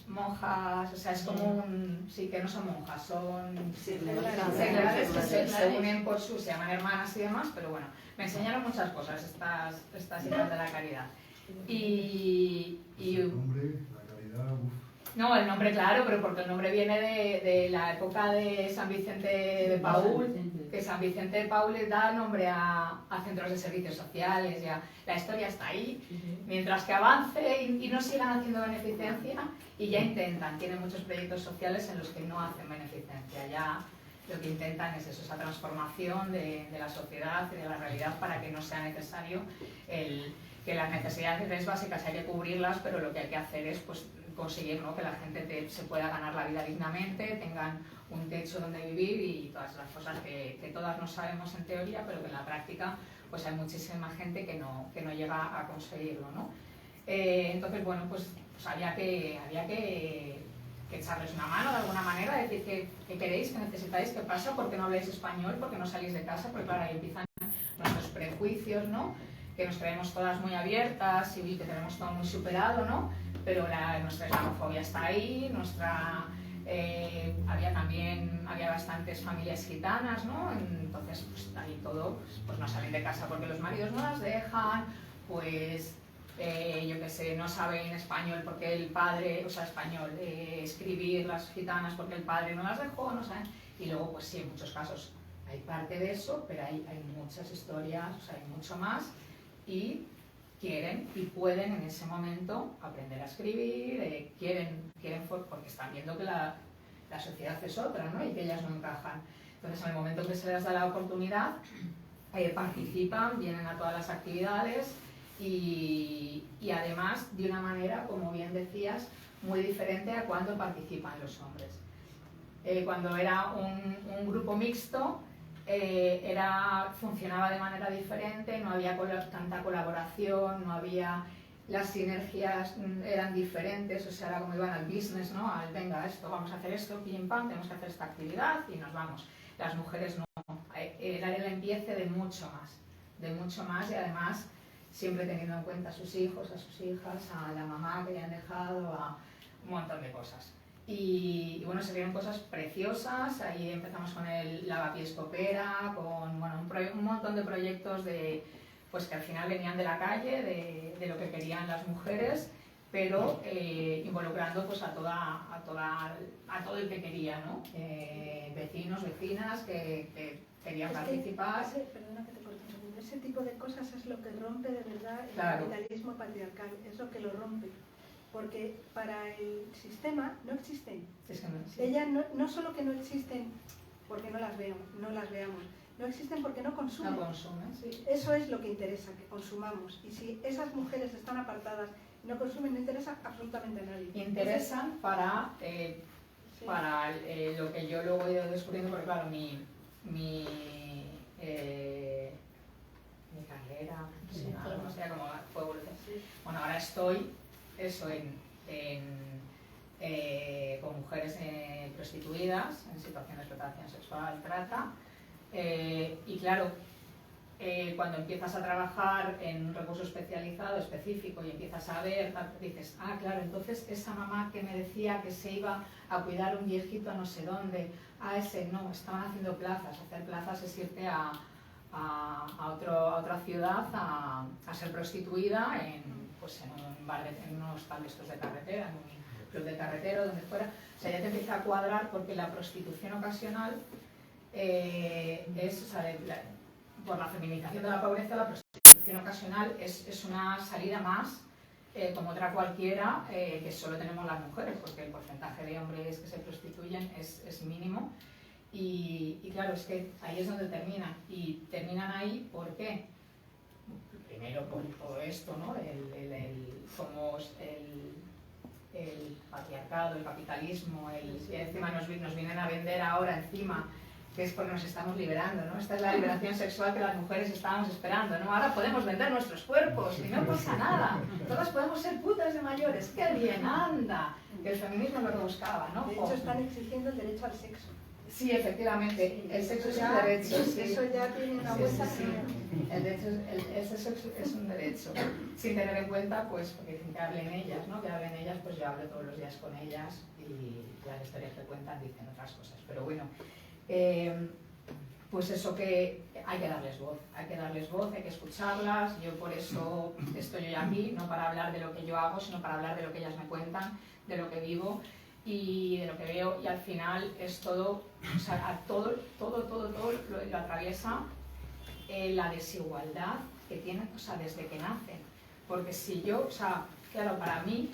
monjas, o sea, es como un... Sí, que no son monjas, son seglares que se unen por se llaman hermanas y demás, pero bueno, me enseñaron muchas cosas estas hijas de la caridad. Y el nombre, la caridad, no, el nombre claro, pero porque el nombre viene de la época de San Vicente de Paúl, que San Vicente de Paúl le da nombre a centros de servicios sociales, ya la historia está ahí, mientras que avance y no sigan haciendo beneficencia, y ya intentan, tienen muchos proyectos sociales en los que no hacen beneficencia, ya lo que intentan es eso, esa transformación de la sociedad y de la realidad para que no sea necesario que las necesidades básicas hay que cubrirlas, pero lo que hay que hacer es pues conseguir, ¿no?, que la gente se pueda ganar la vida dignamente, tengan un techo donde vivir y todas las cosas que todas no sabemos en teoría, pero que en la práctica pues hay muchísima gente que no llega a conseguirlo, ¿no? Entonces, bueno, pues había que echarles una mano de alguna manera, decir que queréis, que necesitáis, qué pasa, por qué no habláis español, por qué no salís de casa, porque claro, ahí empiezan nuestros prejuicios, ¿no?, que nos creemos todas muy abiertas y que tenemos todo muy superado, ¿no?, pero nuestra islamofobia está ahí, había bastantes familias gitanas, ¿no?, entonces pues ahí todo, pues no salen de casa porque los maridos no las dejan, pues yo qué sé, no saben español porque el padre, o sea, español, escribir las gitanas porque el padre no las dejó, no saben, y luego pues sí, en muchos casos hay parte de eso, pero hay muchas historias, o sea, hay mucho más, y quieren y pueden en ese momento aprender a escribir, quieren porque están viendo que la sociedad es otra, ¿no?, y que ellas no encajan. Entonces, en el momento que se les da la oportunidad, participan, vienen a todas las actividades y además de una manera, como bien decías, muy diferente a cuando participan los hombres. Cuando era un grupo mixto, funcionaba de manera diferente, no había tanta colaboración, no había, las sinergias eran diferentes, o sea, era como iban al business, ¿no?, al venga, vamos a hacer esto, pim pam, tenemos que hacer esta actividad y nos vamos. Las mujeres no, era el empiece de mucho más y además siempre teniendo en cuenta a sus hijos, a sus hijas, a la mamá que le han dejado, a un montón de cosas. Y bueno, se vieron cosas preciosas, ahí empezamos con el Lavapiés Coopera, con bueno, un montón de proyectos pues que al final venían de la calle, de lo que querían las mujeres, pero involucrando pues a todo el que quería, ¿no? Vecinos, vecinas que querían participar. Perdona que te corte un segundo, ese tipo de cosas es lo que rompe de verdad el capitalismo patriarcal, es lo que lo rompe. Porque para el sistema no existen. Es que no existen. Ellas no solo que no existen porque no las veamos, no existen porque no consumen. No consumen, sí. Eso es lo que interesa, que consumamos. Y si esas mujeres están apartadas y no consumen, no interesa absolutamente a nadie. Interesan para lo que yo luego he ido descubriendo, porque claro, mi carrera, no sé cómo fue evolucionar. Bueno, ahora estoy con mujeres prostituidas en situación de explotación sexual, trata, y claro, cuando empiezas a trabajar en un recurso especializado, específico, y empiezas a ver, dices, ah, claro, entonces esa mamá que me decía que se iba a cuidar un viejito a no sé dónde, a ese no, estaban haciendo plazas. Hacer plazas es irte a otra ciudad a ser prostituida en un bar, en unos tal de estos de carretera, en un club de carretero, donde fuera. O sea, ya te empieza a cuadrar porque la prostitución ocasional es, o sea, por la feminización de la pobreza, la prostitución ocasional es una salida más, como otra cualquiera, que solo tenemos las mujeres, porque el porcentaje de hombres que se prostituyen es mínimo. Y claro, es que ahí es donde terminan. Y terminan ahí, ¿por qué? Primero por todo esto, ¿no? Como el patriarcado, el capitalismo, y encima nos vienen a vender ahora encima, que es porque nos estamos liberando, ¿no? Esta es la liberación sexual que las mujeres estábamos esperando, ¿no? Ahora podemos vender nuestros cuerpos y no pasa nada. Todas podemos ser putas de mayores. ¡Qué bien! ¡Anda! Que el feminismo es lo que buscaba, ¿no? De hecho, están exigiendo el derecho al sexo. Sí, efectivamente, el sexo es un Ya, derecho. Sí. eso ya tiene una Sí, vuelta. sí, sí. El sexo es un derecho, sin tener en cuenta, pues, porque dicen que hablen ellas, ¿no? Que hablen ellas, pues yo hablo todos los días con ellas y las historias que cuentan dicen otras cosas. Pero bueno, pues eso, que hay que darles voz, hay que escucharlas. Yo por eso estoy hoy aquí, no para hablar de lo que yo hago, sino para hablar de lo que ellas me cuentan, de lo que vivo y de lo que veo, y al final es todo, o sea, todo lo atraviesa la desigualdad que tienen, o sea, desde que nacen. Porque si yo, o sea, claro, para mí,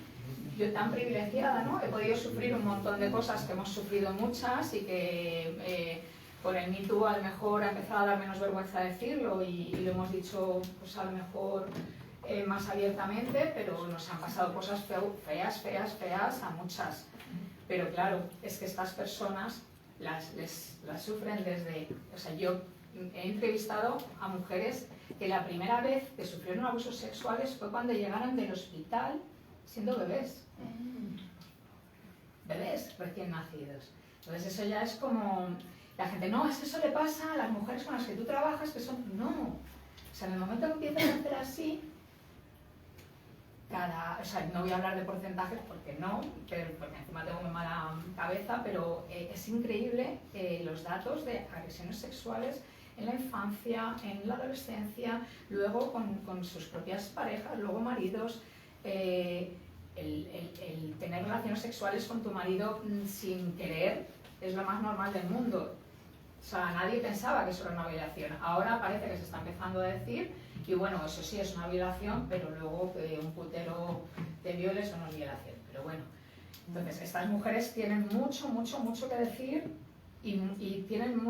yo tan privilegiada, ¿no? He podido sufrir un montón de cosas que hemos sufrido muchas y que por el Me Too a lo mejor ha empezado a dar menos vergüenza decirlo y lo hemos dicho, pues a lo mejor más abiertamente, pero nos han pasado cosas feas a muchas. Pero claro, es que estas personas las sufren desde... O sea, yo he entrevistado a mujeres que la primera vez que sufrieron abusos sexuales fue cuando llegaron del hospital siendo bebés. Bebés recién nacidos. Entonces eso ya es como... La gente, no, es que eso le pasa a las mujeres con las que tú trabajas, que son... No. O sea, en el momento que empiezas a hacer así, o sea, no voy a hablar de porcentajes porque no, porque encima tengo muy mala cabeza, pero es increíble los datos de agresiones sexuales en la infancia, en la adolescencia, luego con sus propias parejas, luego maridos, el tener relaciones sexuales con tu marido sin querer es lo más normal del mundo. O sea, nadie pensaba que eso era una violación. Ahora parece que se está empezando a decir, y bueno, eso sí es una violación, pero luego que un putero te viole, eso no es violación. Pero bueno, entonces estas mujeres tienen mucho que decir y tienen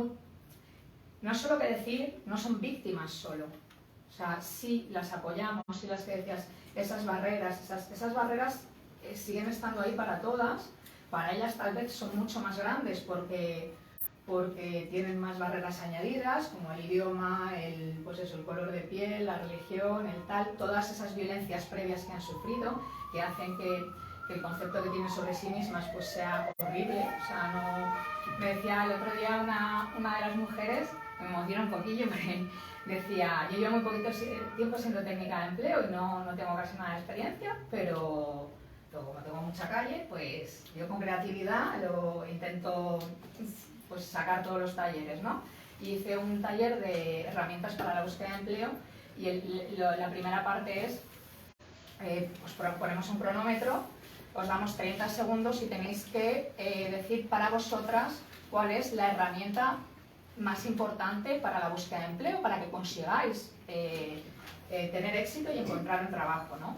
no solo que decir, no son víctimas solo. O sea, sí las apoyamos, sí las que decías, esas barreras siguen estando ahí para todas. Para ellas tal vez son mucho más grandes porque tienen más barreras añadidas, como el idioma, pues eso, el color de piel, la religión, el tal, todas esas violencias previas que han sufrido, que hacen que el concepto que tienen sobre sí mismas pues sea horrible. O sea, no... Me decía el otro día una de las mujeres, me emociona un poquillo, me decía, yo llevo muy poquito tiempo siendo técnica de empleo y no tengo casi nada de experiencia, pero como tengo mucha calle, pues yo con creatividad lo intento pues sacar todos los talleres, ¿no? Y hice un taller de herramientas para la búsqueda de empleo y la primera parte es, pues ponemos un cronómetro, os damos 30 segundos y tenéis que decir para vosotras cuál es la herramienta más importante para la búsqueda de empleo, para que consigáis tener éxito y encontrar un trabajo, ¿no?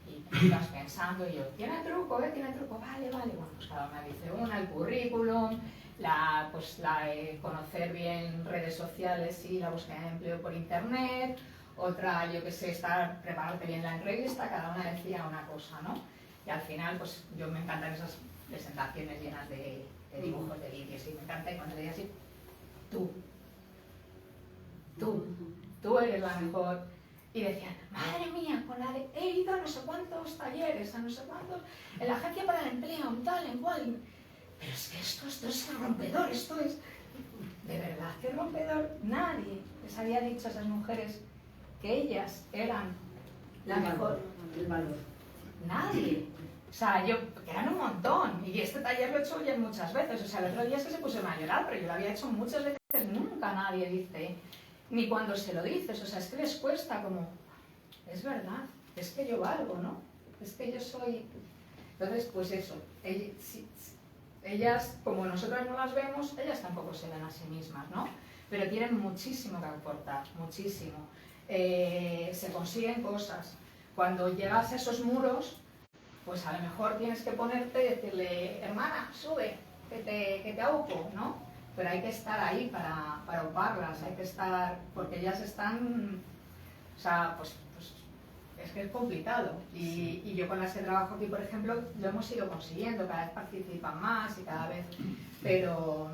Y vas pensando, y yo, ¿tiene truco? ¿Tiene truco? Vale, bueno, pues cada una dice una, el currículum, conocer bien redes sociales y la búsqueda de empleo por internet, otra, yo que sé, prepararte bien la entrevista, cada una decía una cosa, ¿no? Y al final, pues yo me encantan esas presentaciones llenas de dibujos, de vídeos, y me encanta, y cuando le digo así, tú eres la mejor. Y decían, madre mía, con la de he ido a no sé cuántos talleres, a no sé cuántos, en la agencia para el empleo, en tal, en cual. Pero es que esto es rompedor, esto es... De verdad, que rompedor. Nadie les había dicho a esas mujeres que ellas eran la mejor. El valor. Nadie. O sea, que eran un montón. Y este taller lo he hecho ya muchas veces. O sea, el otro día es que se pusieron a llorar, pero yo lo había hecho muchas veces. Nunca nadie dice, ni cuando se lo dices. O sea, es que les cuesta como, es verdad, es que yo valgo, ¿no? Es que yo soy... Entonces, pues eso. Ellas, como nosotras no las vemos, ellas tampoco se ven a sí mismas, ¿no? Pero tienen muchísimo que aportar, muchísimo. Se consiguen cosas. Cuando llegas a esos muros, pues a lo mejor tienes que ponerte y decirle, hermana, sube, que te aúpo, ¿no? Pero hay que estar ahí para auparlas, hay que estar, porque ellas están, o sea, pues es que es complicado. Y yo con las que trabajo aquí, por ejemplo, lo hemos ido consiguiendo, cada vez participan más y cada vez, pero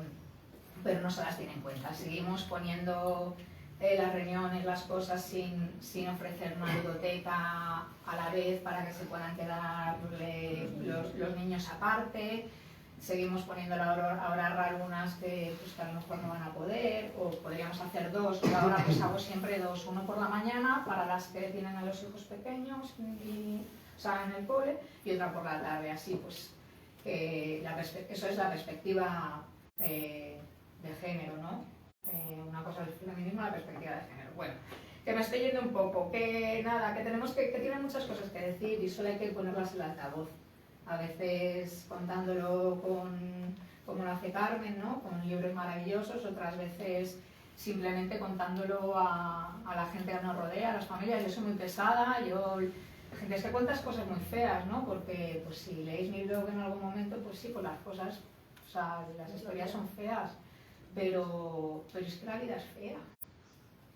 no se las tiene en cuenta. Seguimos poniendo las reuniones, las cosas sin ofrecer una ludoteca a la vez para que se puedan quedar los niños aparte. seguimos poniéndole a orar algunas que, pues, que a lo mejor no van a poder, o podríamos hacer dos, pero ahora pues hago siempre dos, uno por la mañana para las que tienen a los hijos pequeños, o sea, en el cole, y otra por la tarde, así pues, eso es la perspectiva de género, ¿no? Una cosa es el feminismo, la perspectiva de género. Bueno, que me estoy yendo un poco, que nada, que tienen muchas cosas que decir y solo hay que ponerlas en el altavoz. A veces contándolo como lo hace Carmen, ¿no? Con libros maravillosos, otras veces simplemente contándolo a la gente que nos rodea, a las familias. Yo soy muy pesada, gente, es que cuentas cosas muy feas, ¿no? Porque pues si leéis mi blog en algún momento, pues sí, pues las cosas, o sea, las historias son feas, pero es que la vida es fea.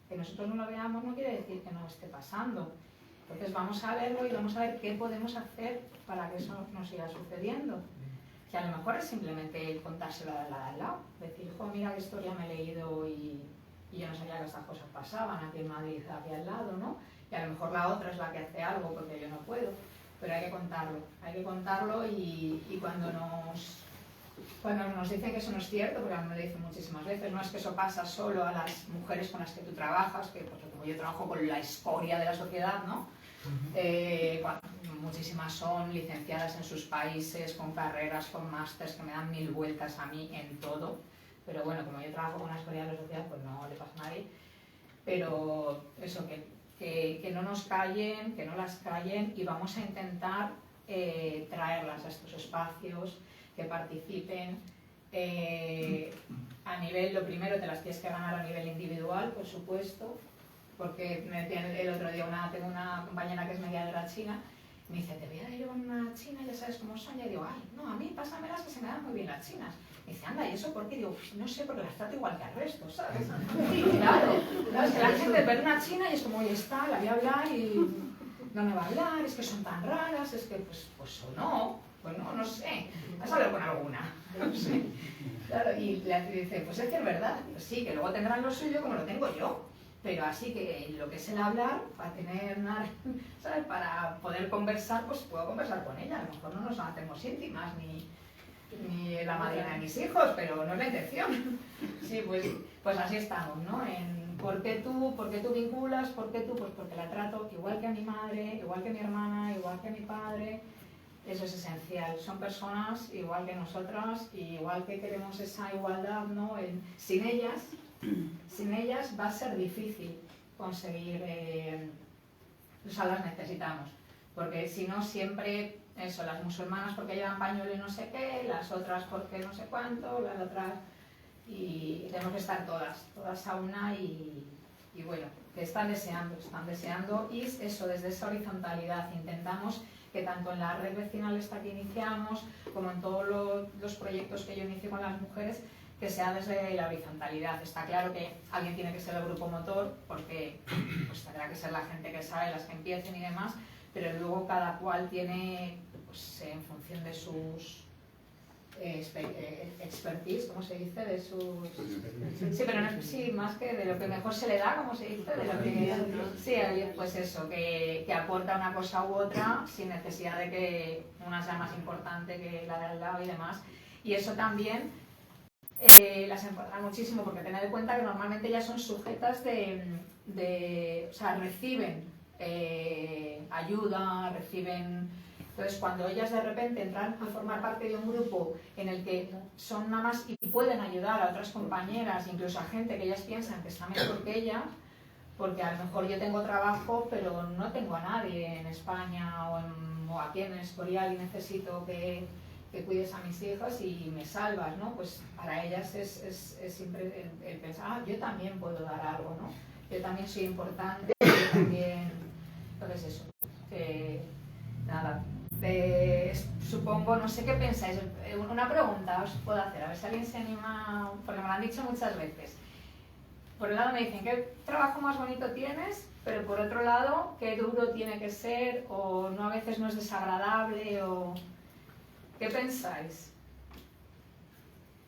Que nosotros no lo veamos no quiere decir que no esté pasando. Entonces vamos a verlo y vamos a ver qué podemos hacer para que eso no siga sucediendo. Que a lo mejor es simplemente contárselo a la de al lado. Decir, jo, mira qué historia me he leído y yo no sabía que estas cosas pasaban aquí en Madrid, aquí al lado, ¿no? Y a lo mejor la otra es la que hace algo porque yo no puedo. Pero hay que contarlo y cuando nos dicen que eso no es cierto, porque a mí me lo dicen muchísimas veces, no es que eso pasa solo a las mujeres con las que tú trabajas, que pues, como yo trabajo con la escoria de la sociedad, ¿no? Muchísimas son licenciadas en sus países, con carreras, con másters, que me dan 1000 vueltas a mí en todo, pero bueno, como yo trabajo con la escoria de la sociedad, pues no le pasa a nadie, pero eso, que no nos callen, que no las callen, y vamos a intentar traerlas a estos espacios, que participen a nivel, lo primero te las tienes que ganar a nivel individual, por supuesto, porque me decían el otro día, tengo una compañera que es mediadora china, y me dice, te voy a ir a una china, ya sabes cómo son, y yo digo, ay, no, a mí pásamelas que se me dan muy bien las chinas. Me dice, anda, ¿y eso por qué? Digo, no sé, porque las trato igual que al resto, ¿sabes? Y claro, es que la gente ve una china y es como, oye, está, la voy a hablar y no me va a hablar, es que son tan raras, es que, pues o no. Pues no sé, ¿has hablado con alguna? No sé. Claro, y le dice, pues es que es verdad, pues sí, que luego tendrán lo suyo como lo tengo yo, pero así que lo que es el hablar, para tener una, ¿sabes? Para poder conversar, pues puedo conversar con ella, a lo mejor no nos hacemos íntimas, ni la madrina de mis hijos, pero no es la intención. Sí, pues así estamos, ¿no? ¿Por qué tú vinculas? ¿Por qué tú? Pues porque la trato igual que a mi madre, igual que a mi hermana, igual que a mi padre. Eso es esencial, son personas igual que nosotras y igual que queremos esa igualdad, ¿no? Sin ellas va a ser difícil conseguir, o sea, las necesitamos, porque si no siempre, eso, las musulmanas porque llevan pañuelo y no sé qué, las otras porque no sé cuánto, las otras, y tenemos que estar todas a una y bueno, que están deseando y eso, desde esa horizontalidad intentamos que tanto en la red vecinal esta que iniciamos, como en todos los proyectos que yo inicio con las mujeres, que sea desde la horizontalidad. Está claro que alguien tiene que ser el grupo motor, porque pues, tendrá que ser la gente que sabe, las que empiecen y demás, pero luego cada cual tiene, pues, en función de sus expertise, ¿cómo se dice? De sus... Sí, pero no es, sí, más que de lo que mejor se le da, ¿cómo se dice? De lo que... Sí, pues eso, que aporta una cosa u otra sin necesidad de que una sea más importante que la de al lado y demás. Y eso también las enfada muchísimo, porque tened en cuenta que normalmente ya son sujetas o sea, reciben ayuda, reciben... Entonces, cuando ellas de repente entran a formar parte de un grupo en el que son nada más y pueden ayudar a otras compañeras, incluso a gente que ellas piensan que está mejor que ellas, porque a lo mejor yo tengo trabajo, pero no tengo a nadie en España o aquí en Escorial y necesito que cuides a mis hijas y me salvas, ¿no? Pues para ellas es siempre el pensar, yo también puedo dar algo, ¿no? Yo también soy importante, yo también... Entonces eso, nada... supongo, no sé qué pensáis, una pregunta os puedo hacer, a ver si alguien se anima, porque me lo han dicho muchas veces. Por un lado me dicen, ¿qué trabajo más bonito tienes? Pero por otro lado, ¿qué duro tiene que ser? O no, a veces no es desagradable, o... ¿Qué pensáis?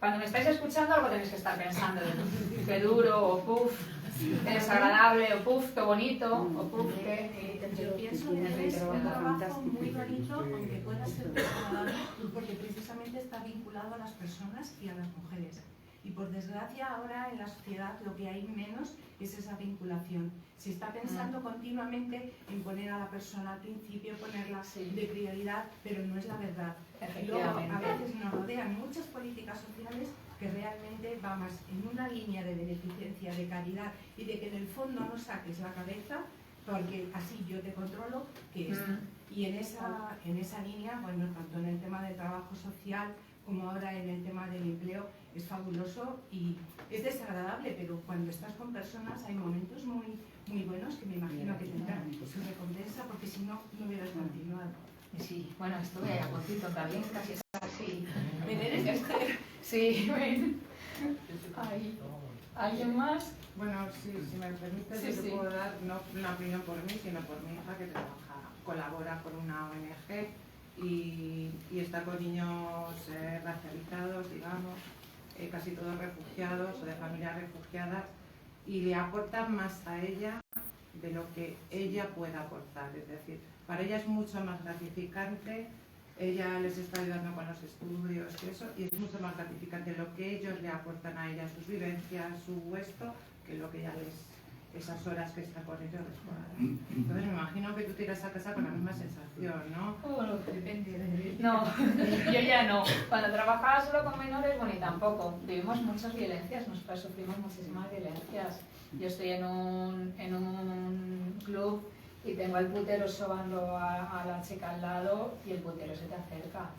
Cuando me estáis escuchando algo tenéis que estar pensando de qué duro, o puf, qué desagradable, o puf, qué bonito, o puf, qué... Yo pienso que es un trabajo muy bonito, aunque pueda ser desagradable, porque precisamente está vinculado a las personas y a las mujeres. Y por desgracia ahora en la sociedad lo que hay menos es esa vinculación. Se está pensando continuamente en poner a la persona al principio, ponerla de prioridad, pero no es la verdad. Y luego a veces nos rodean muchas políticas sociales que realmente van más en una línea de beneficencia, de caridad y de que en el fondo no saques la cabeza porque así yo te controlo que esto. Y en esa línea, bueno, tanto en el tema del trabajo social como ahora en el tema del empleo, es fabuloso y es desagradable, pero cuando estás con personas hay momentos muy, muy buenos que me imagino que tendrán su recompensa, porque si no, no hubieras continuado. Sí, bueno, estuve a puntito también, casi así. Sí, bueno. ¿Alguien más? Bueno, sí, si me permite, Sí, yo te sí. puedo dar no una opinión por mí, sino por mi hija que colabora con una ONG y está con niños racializados, digamos, casi todos refugiados o de familias refugiadas, y le aportan más a ella de lo que ella puede aportar. Es decir, para ella es mucho más gratificante, ella les está ayudando con los estudios y eso, y es mucho más gratificante lo que ellos le aportan a ella, sus vivencias, su esto, que lo que ella esas horas que está con ellos después. Entonces me imagino que tú te irás a casa con la misma sensación, ¿no? Bueno, depende de... No, yo ya no. Cuando trabajaba solo con menores, bueno, y tampoco. Vivimos muchas violencias, nosotros sufrimos muchísimas violencias. Yo estoy en un club y tengo al putero sobando a la chica al lado y el putero se te acerca.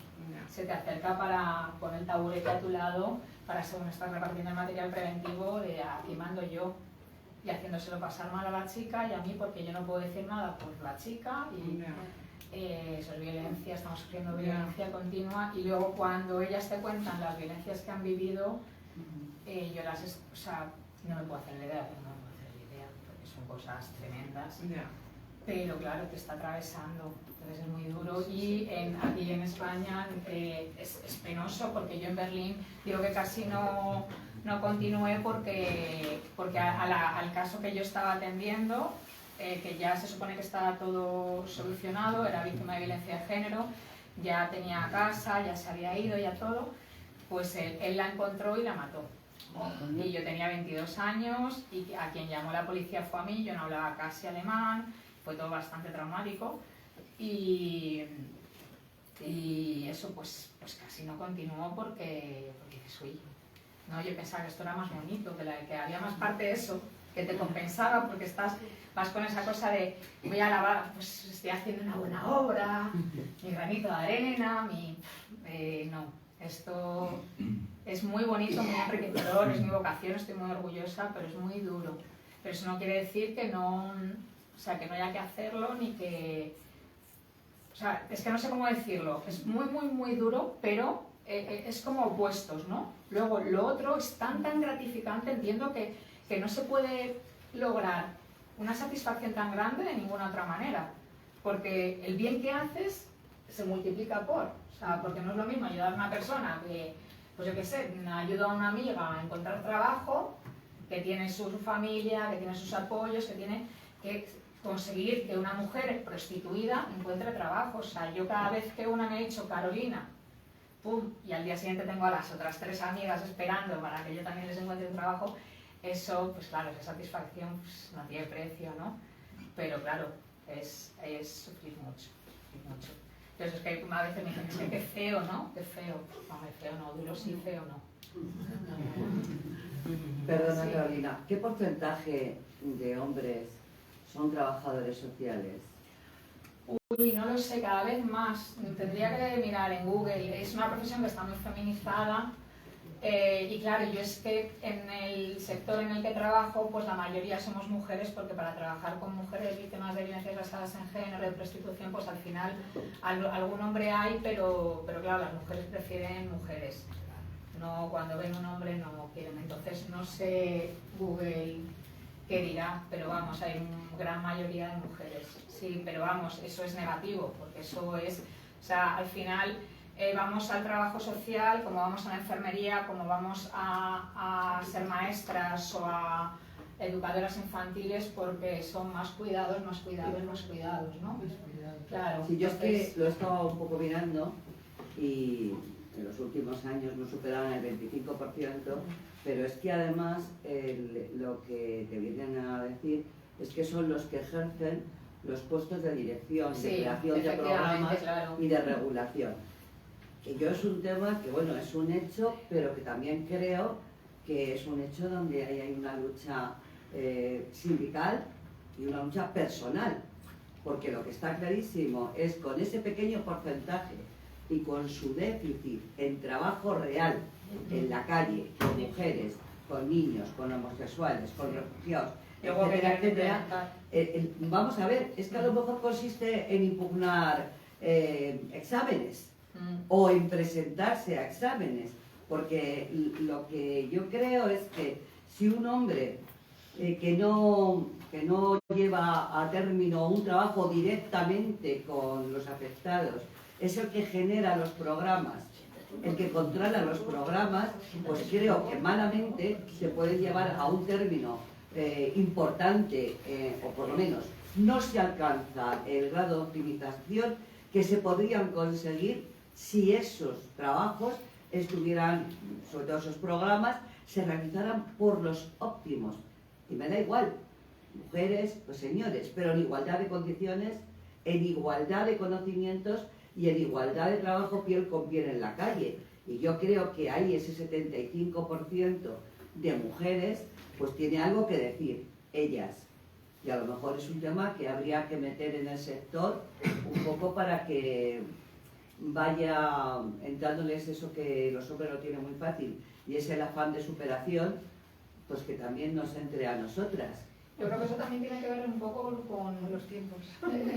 Se te acerca para poner el taburete a tu lado para, según estás repartiendo el material preventivo, de aquí mando yo. Y haciéndoselo pasar mal a la chica y a mí porque yo no puedo decir nada por la chica y eso es violencia, estamos sufriendo violencia continua y luego cuando ellas te cuentan las violencias que han vivido, yo o sea, no me puedo hacer la idea, porque son cosas tremendas, pero claro, te está atravesando, entonces es muy duro y aquí en España es penoso porque yo en Berlín digo que casi no continué porque al caso que yo estaba atendiendo, que ya se supone que estaba todo solucionado, era víctima de violencia de género, ya tenía casa, ya se había ido, ya todo, pues él la encontró y la mató. Y yo tenía 22 años y a quien llamó la policía fue a mí, yo no hablaba casi alemán, fue todo bastante traumático y eso pues casi no continuó porque soy. No, yo pensaba que esto era más bonito, que había más parte de eso, que te compensaba porque vas con esa cosa de voy a lavar, pues estoy haciendo una buena obra, mi granito de arena, no, esto es muy bonito, muy enriquecedor, es mi vocación, estoy muy orgullosa, pero es muy duro. Pero eso no quiere decir que no haya que hacerlo ni que... O sea, es que no sé cómo decirlo, es muy, muy, muy duro, pero es como opuestos, ¿no? Luego, lo otro es tan gratificante, entiendo que no se puede lograr una satisfacción tan grande de ninguna otra manera, porque el bien que haces se multiplica o sea, porque no es lo mismo ayudar a una persona que, pues yo qué sé, ayuda a una amiga a encontrar trabajo, que tiene su familia, que tiene sus apoyos, que tiene que conseguir que una mujer prostituida encuentre trabajo. O sea, yo cada vez que una me ha dicho Carolina, pum, y al día siguiente tengo a las otras 3 amigas esperando para que yo también les encuentre un trabajo, eso, pues claro, esa satisfacción pues, no tiene precio, ¿no? Pero claro, es sufrir mucho, Entonces es que a veces me dicen, es que qué feo, ¿no? Qué feo. No, feo no, duro sí, feo no. Perdona, Sí. Carolina, ¿qué porcentaje de hombres son trabajadores sociales? Uy, no lo sé, cada vez más. Tendría que mirar en Google. Es una profesión que está muy feminizada y claro, yo es que en el sector en el que trabajo, pues la mayoría somos mujeres porque para trabajar con mujeres víctimas de violencias basadas en género, de prostitución, pues al final algún hombre hay, pero claro, las mujeres prefieren mujeres. No, cuando ven un hombre no quieren. Entonces no sé Google qué dirá, pero vamos, hay una gran mayoría de mujeres. Sí, pero vamos, eso es negativo, porque eso es, o sea, al final vamos al trabajo social, como vamos a la enfermería, como vamos a ser maestras o a educadoras infantiles, porque son más cuidados, ¿no? Claro. Sí, yo es que lo he estado un poco mirando y en los últimos años no superaban el 25%, pero es que además lo que te vienen a decir es que son los que ejercen los puestos de dirección, de creación de programas y de regulación. Que yo es un tema que, bueno, es un hecho, pero que también creo que es un hecho donde hay una lucha sindical y una lucha personal, porque lo que está clarísimo es con ese pequeño porcentaje y con su déficit en trabajo real, en la calle, con mujeres, con niños, con homosexuales, con refugiados, etcétera, etcétera. Vamos a ver, es que a lo mejor consiste en impugnar exámenes o en presentarse a exámenes, porque lo que yo creo es que si un hombre que no lleva a término un trabajo directamente con los afectados, es el que genera los programas, el que controla los programas, pues creo que malamente se puede llevar a un término importante, o por lo menos no se alcanza el grado de optimización que se podrían conseguir si esos trabajos estuvieran, sobre todo esos programas, se realizaran por los óptimos. Y me da igual, mujeres o señores, pero en igualdad de condiciones, en igualdad de conocimientos y en igualdad de trabajo piel con piel en la calle. Y yo creo que ahí ese 75% de mujeres pues tiene algo que decir, ellas. Y a lo mejor es un tema que habría que meter en el sector un poco para que vaya entrándoles eso que los hombres lo tienen muy fácil, y es el afán de superación, pues que también nos entre a nosotras. Yo creo que eso también tiene que ver un poco con los tiempos.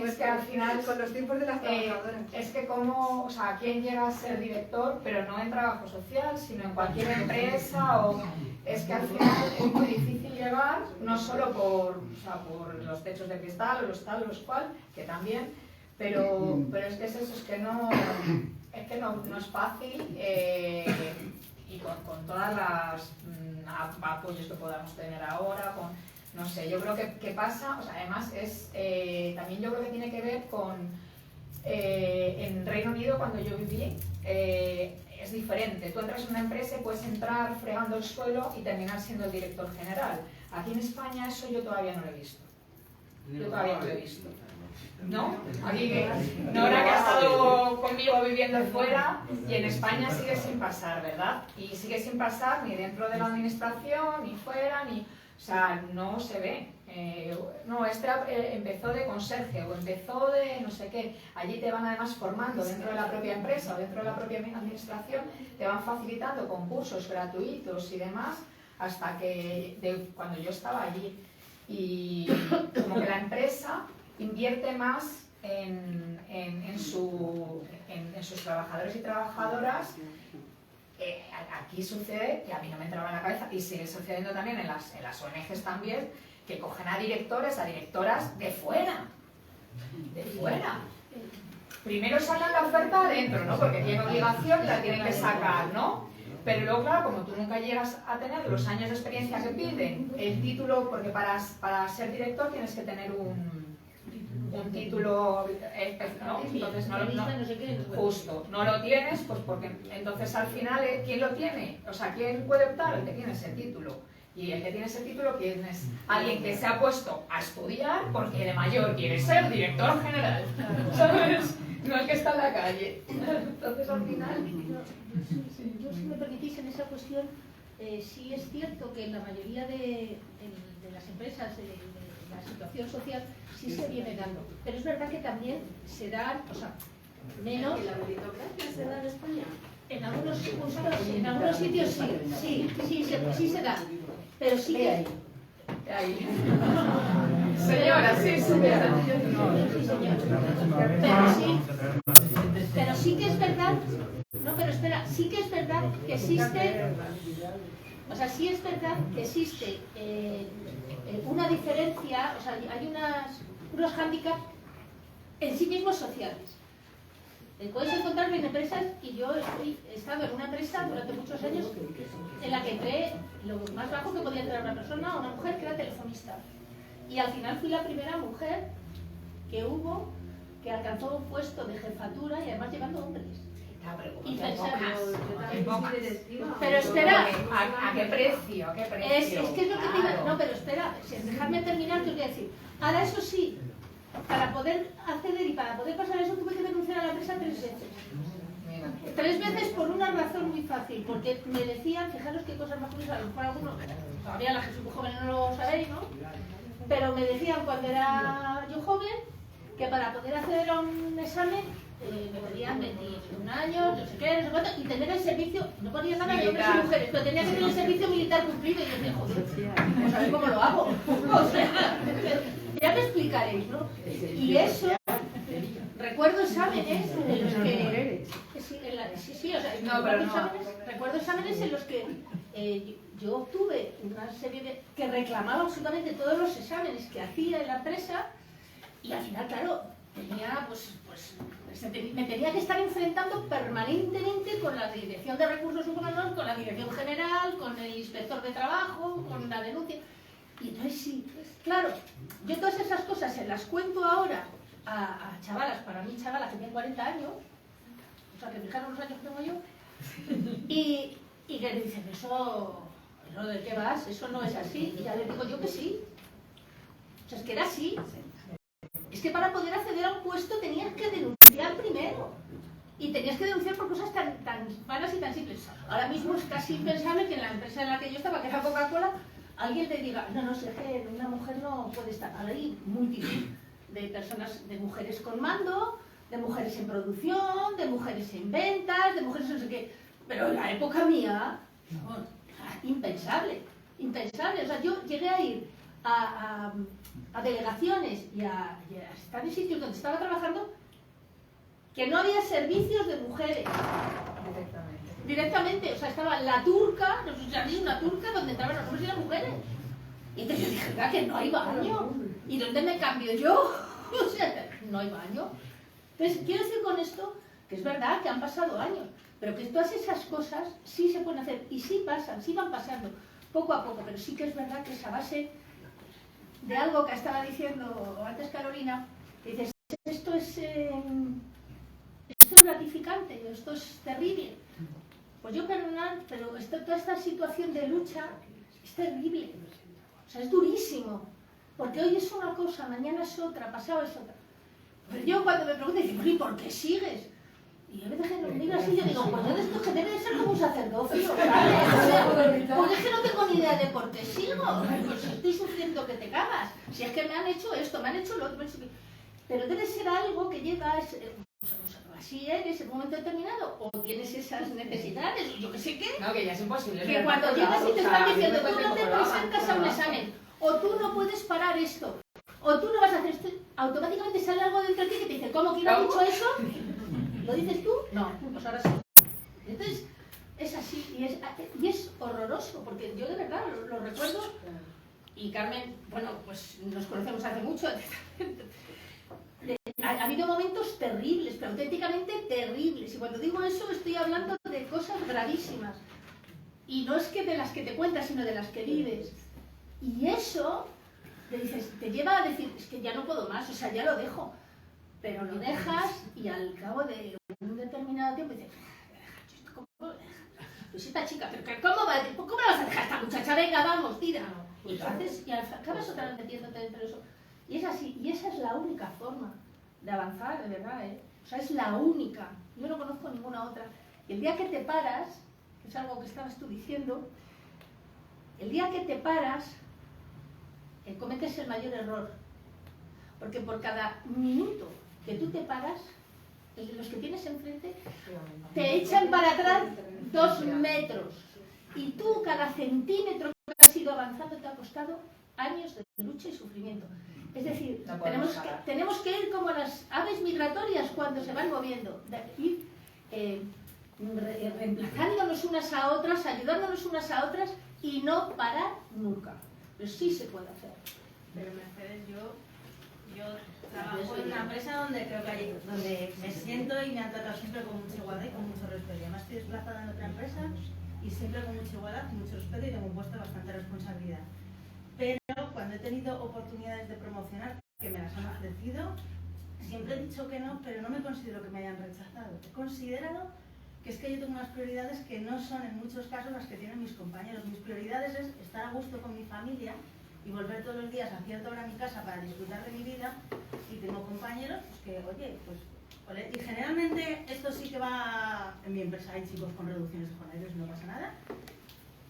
Es que al final, con los tiempos de las trabajadoras. Es que como, o sea, ¿quién llega a ser director, pero no en trabajo social, sino en cualquier empresa? O es que al final es muy difícil llegar, no solo por los techos de cristal o los tal o los cual, que también, pero es que es eso, es que no es fácil, y con todas las apoyos que podamos tener ahora, no sé, yo creo que pasa, o sea, además es, también yo creo que tiene que ver con, en Reino Unido cuando yo viví, es diferente. Tú entras en una empresa y puedes entrar fregando el suelo y terminar siendo el director general. Aquí en España eso yo todavía no lo he visto. Yo todavía no lo he visto. ¿No? Aquí que Nora, que ha estado conmigo viviendo fuera, y en España sigue sin pasar, ¿verdad? Y sigue sin pasar ni dentro de la administración, ni fuera, ni... O sea, no se ve. No, empezó de conserje o empezó de no sé qué. Allí te van además formando dentro de la propia empresa o dentro de la propia administración, te van facilitando concursos gratuitos y demás, hasta que cuando yo estaba allí. Y como que la empresa invierte más en sus trabajadores y trabajadoras. Aquí sucede, que a mí no me entraba en la cabeza, y sigue sucediendo también en las ONGs también, que cogen a directores, a directoras de fuera. De fuera. Primero sacan la oferta adentro, ¿no? Porque tienen obligación y la tienen que sacar, ¿no? Pero luego, claro, como tú nunca llegas a tener los años de experiencia que piden, el título, porque para ser director tienes que tener un título, ¿no? Entonces justo, no lo tienes, pues porque entonces al final, ¿quién lo tiene? O sea, ¿quién puede optar? El que tiene ese título. Y el que tiene ese título, ¿quién es? Alguien que se ha puesto a estudiar porque de mayor quiere ser director general, ¿sabes? No el que está en la calle. Entonces al final... Yo, si me permitís, en esa cuestión, sí es cierto que en la mayoría de las empresas, de la situación social, sí se viene dando. Pero es verdad que también se dan, o sea, menos... ¿La meritocracia se da en España? En algunos puntos, en algunos sitios sí se da. Pero sí que... Ahí. Señora, sí, señora. Pero sí que es verdad... No, pero espera, sí que es verdad que existe... O sea, sí es verdad que existe una diferencia, o sea, hay unos hándicaps en sí mismos sociales. Puedes encontrarme en empresas, y yo he estado en una empresa durante muchos años en la que entré lo más bajo que podía entrar una persona, una mujer que era telefonista. Y al final fui la primera mujer que hubo que alcanzó un puesto de jefatura y además llevando hombres. Y pero espera, ¿a qué precio? Es que es lo que te iba. No, pero espera, dejadme terminar, que os voy a decir. Ahora, eso sí, para poder acceder y para poder pasar eso tuve que denunciar a la empresa 3 veces. 3 veces por una razón muy fácil, porque me decían, fijaros qué cosas más curiosas, a lo mejor algunos, todavía la Jesús joven no lo sabéis, ¿no? Pero me decían cuando era yo joven que para poder acceder a un examen me pedían 21 años, no sé qué, no sé cuánto, y tener el servicio, no ponía nada de hombres y mujeres, pero tenía que tener el servicio militar cumplido, y yo decía, joder, pues a ver cómo lo hago. O sea, ya me explicaréis, ¿no? Y eso, recuerdo exámenes en los que... Sí, o sea, recuerdo exámenes en los que yo obtuve una serie de... que reclamaba absolutamente todos los exámenes que hacía en la empresa, y al final, claro, tenía, me tenía que estar enfrentando permanentemente con la Dirección de Recursos Humanos, con la Dirección General, con el Inspector de Trabajo, con la denuncia. Y entonces sí, claro, yo todas esas cosas se las cuento ahora a chavalas, para mí chavalas que tienen 40 años, o sea que fijaros los años que tengo yo, y que me dicen, eso ¿de qué vas? Eso no es así. Y ya les digo yo que sí. O sea, es que era así. Es que para poder acceder a un puesto tenías que denunciar primero. Y tenías que denunciar por cosas tan vanas y tan simples. Ahora mismo es casi impensable que en la empresa en la que yo estaba, que era Coca-Cola, alguien te diga, no, sé que una mujer no puede estar. Ahora hay multitud de personas, de mujeres con mando, de mujeres en producción, de mujeres en ventas, de mujeres no sé qué. Pero en la época mía, no, impensable. O sea, yo llegué a ir a delegaciones y a estar en sitios donde estaba trabajando que no había servicios de mujeres. Directamente. O sea, estaba la turca, no sé si había una turca donde entraban los hombres y las mujeres. Y entonces yo dije, ¿verdad que no hay baño? ¿Y dónde me cambio yo? O sea, no hay baño. Entonces, quiero decir con esto que es verdad que han pasado años, pero que todas esas cosas sí se pueden hacer y sí pasan, sí van pasando poco a poco, pero sí que es verdad que esa base de algo que estaba diciendo antes Carolina, que dices, esto es gratificante, esto es terrible. Pues yo perdonad, pero toda esta situación de lucha es terrible, o sea, es durísimo, porque hoy es una cosa, mañana es otra, pasado es otra. Pero yo cuando me preguntan, digo, ¿y por qué sigues? Y a veces me miro así y yo digo, pues esto que debe de ser como un sacerdocio, ¿sabes? O sea, porque es que no tengo ni idea de por qué sigo. Pues estoy sufriendo que te cagas. Si es que me han hecho esto, me han hecho lo otro. Pero debe ser algo que llega, así eres en un momento determinado, o tienes esas necesidades, o yo que sé qué. No, que ya es imposible. Que cuando llegas y te están diciendo, tú no te presentas a un examen, o tú no puedes parar esto, o tú no vas a hacer esto, automáticamente sale algo dentro de ti que te dice, ¿cómo? ¿Quién ha dicho eso? ¿Lo dices tú? No, pues ahora sí. Entonces, es así, y es horroroso, porque yo de verdad lo recuerdo, y Carmen, bueno, pues nos conocemos hace mucho, ha habido momentos terribles, pero auténticamente terribles, y cuando digo eso estoy hablando de cosas gravísimas, y no es que de las que te cuentas, sino de las que vives, y eso, te lleva a decir, es que ya no puedo más, o sea, ya lo dejo. Pero lo dejas y al cabo de un determinado tiempo dices, pues esta chica, pero ¿cómo la vas a dejar esta muchacha? Venga, vamos, tira. Y lo haces y acabas otra vez metiéndote dentro de eso. Y es así, y esa es la única forma de avanzar, de verdad, ¿eh? O sea, es la única. Yo no conozco ninguna otra. Y el día que te paras, que es algo que estabas tú diciendo, el día que te paras, cometes el mayor error. Porque por cada minuto que tú te paras, los que tienes enfrente te echan para atrás 2 metros. Y tú, cada centímetro que has ido avanzando, te ha costado años de lucha y sufrimiento. Es decir, tenemos que ir como las aves migratorias cuando se van moviendo, ir reemplazándonos unas a otras, ayudándonos unas a otras y no parar nunca. Pero sí se puede hacer. Pero Mercedes, yo Yo trabajo en una empresa donde me siento y me han tratado siempre con mucha igualdad y con mucho respeto. Y además estoy desplazada en otra empresa y siempre con mucha igualdad y mucho respeto y tengo un puesto de bastante responsabilidad. Pero cuando he tenido oportunidades de promocionar, que me las han ofrecido, siempre he dicho que no, pero no me considero que me hayan rechazado. He considerado que es que yo tengo unas prioridades que no son en muchos casos las que tienen mis compañeros. Mis prioridades es estar a gusto con mi familia y volver todos los días a cierta hora a mi casa para disfrutar de mi vida, y tengo compañeros pues, que, oye, pues... Y generalmente esto sí que va... En mi empresa hay chicos con reducciones de jornales, no pasa nada,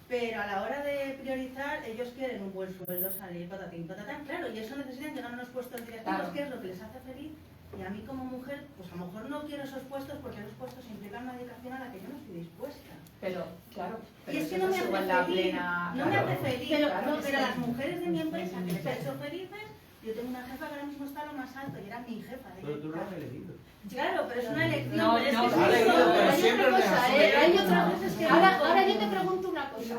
pero a la hora de priorizar ellos quieren un buen sueldo, salir, patatín, patatán, claro, y eso necesitan llegar a unos puestos directivos, claro, que es lo que les hace feliz. Y a mí como mujer, pues a lo mejor no quiero esos puestos porque esos puestos implican una dedicación a la que yo no estoy dispuesta. Pero, claro, y es que no me hace feliz, no me hace feliz, pero las mujeres de mi empresa que les ha hecho felices, yo tengo una jefa que ahora mismo está a lo más alto y era mi jefa. Pero tú lo has elegido. Claro, pero es una elección. No, pero no, es que hay otra cosa, hay otras veces que... Ahora yo te pregunto una cosa.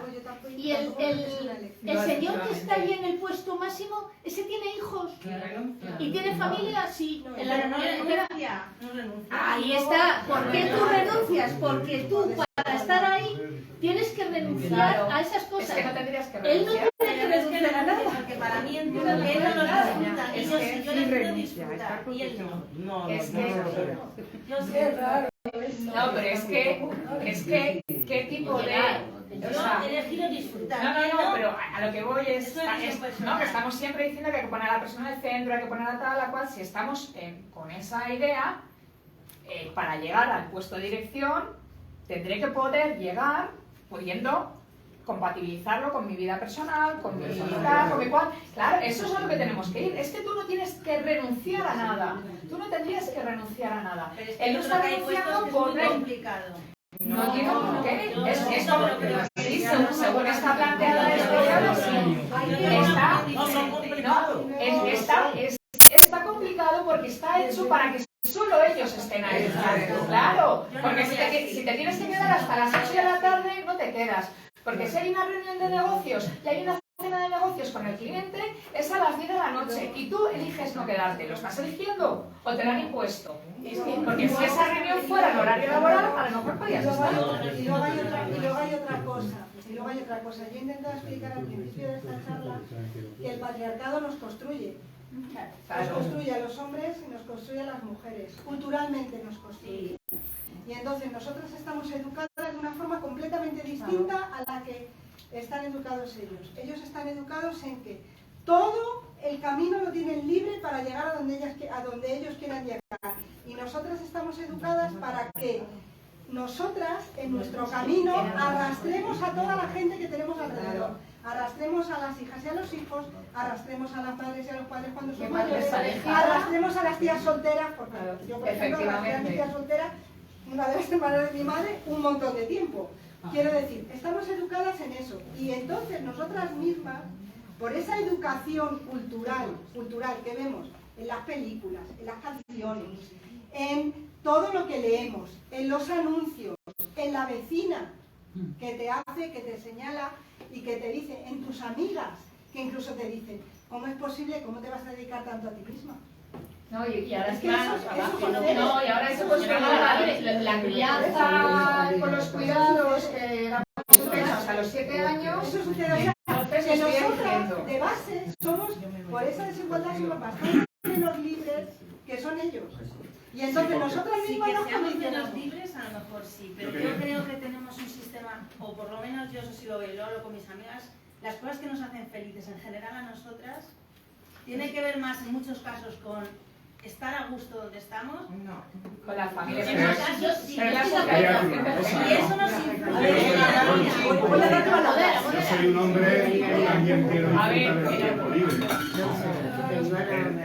Y el señor que está ahí en el puesto máximo, ¿ese tiene hijos? ¿Y tiene familia? Sí. No renuncia. Ahí está. ¿Por qué tú renuncias? Porque tú, para estar ahí, tienes que renunciar a esas cosas. Es que no tendrías que Él no renunciar. tiene que renunciar a nada. Porque para mí él no lo disfruta. Y yo sí, yo le quiero disfrutar. Y él no. Es que... Yo sé, raro. No, pero es que, ¿qué tipo de...? Yo he elegido disfrutar. No, pero a lo que voy es... no, que estamos siempre diciendo que hay que poner a la persona en el centro, hay que poner a tal, a cual. Si estamos con esa idea, para llegar al puesto de dirección, tendré que poder llegar pudiendo compatibilizarlo con mi vida personal, con mi vida, con mi cual. Claro, eso es a lo que tenemos que ir. Es que tú no tienes que renunciar a nada. Tú no tendrías que renunciar a nada. Él no está renunciando por muy complicado. No tiene por qué. Es como sí, según está planteada la historia, está complicado porque está hecho para que solo ellos estén ahí. Claro, porque si te tienes que quedar hasta las 8 de la tarde, no te quedas. Porque si hay una reunión de negocios y hay una cena de negocios con el cliente, es a las 10 de la noche y tú eliges no quedarte. ¿Lo estás eligiendo o te lo han impuesto? Porque si esa reunión fuera en horario laboral, a lo mejor podías estar. Y luego hay otra cosa. Yo he intentado explicar al principio de esta charla que el patriarcado nos construye. Nos construye a los hombres y nos construye a las mujeres. Culturalmente nos construye. Y entonces nosotros estamos educadas de una forma completamente distinta a la que están educados ellos. Ellos están educados en que todo el camino lo tienen libre para llegar a donde ellos quieran llegar. Y nosotras estamos educadas para que nosotras, en nuestro camino, arrastremos a toda la gente que tenemos alrededor. Arrastremos a las hijas y a los hijos, arrastremos a las madres y a los padres cuando son mayores, arrastremos a las tías solteras, porque yo, por ejemplo, arrastré a mi tía soltera, una de las hermanas de mi madre, un montón de tiempo. Quiero decir, estamos educadas en eso. Y entonces nosotras mismas, por esa educación cultural que vemos en las películas, en las canciones, en todo lo que leemos, en los anuncios, en la vecina que te hace, que te señala y que te dice, en tus amigas, que incluso te dicen, ¿cómo es posible? ¿Cómo te vas a dedicar tanto a ti misma? No, y ahora es que no, y ahora eso la crianza con los cuidados que hasta los 7 años. Eso sucede. Que nosotros de base somos, por esa desigualdad, somos bastante menos libres que son ellos. Y entonces nosotros mismos nos condicionamos. Libres, a lo mejor sí, pero yo creo que tenemos un sistema, o por lo menos yo eso sí lo veo, lo hablo con mis amigas, las cosas que nos hacen felices en general a nosotras, tiene que ver más en muchos casos con estar a gusto donde estamos, con la familia. En esos casos sí, y eso nos Yo soy un hombre y yo también quiero disfrutar del tiempo libre.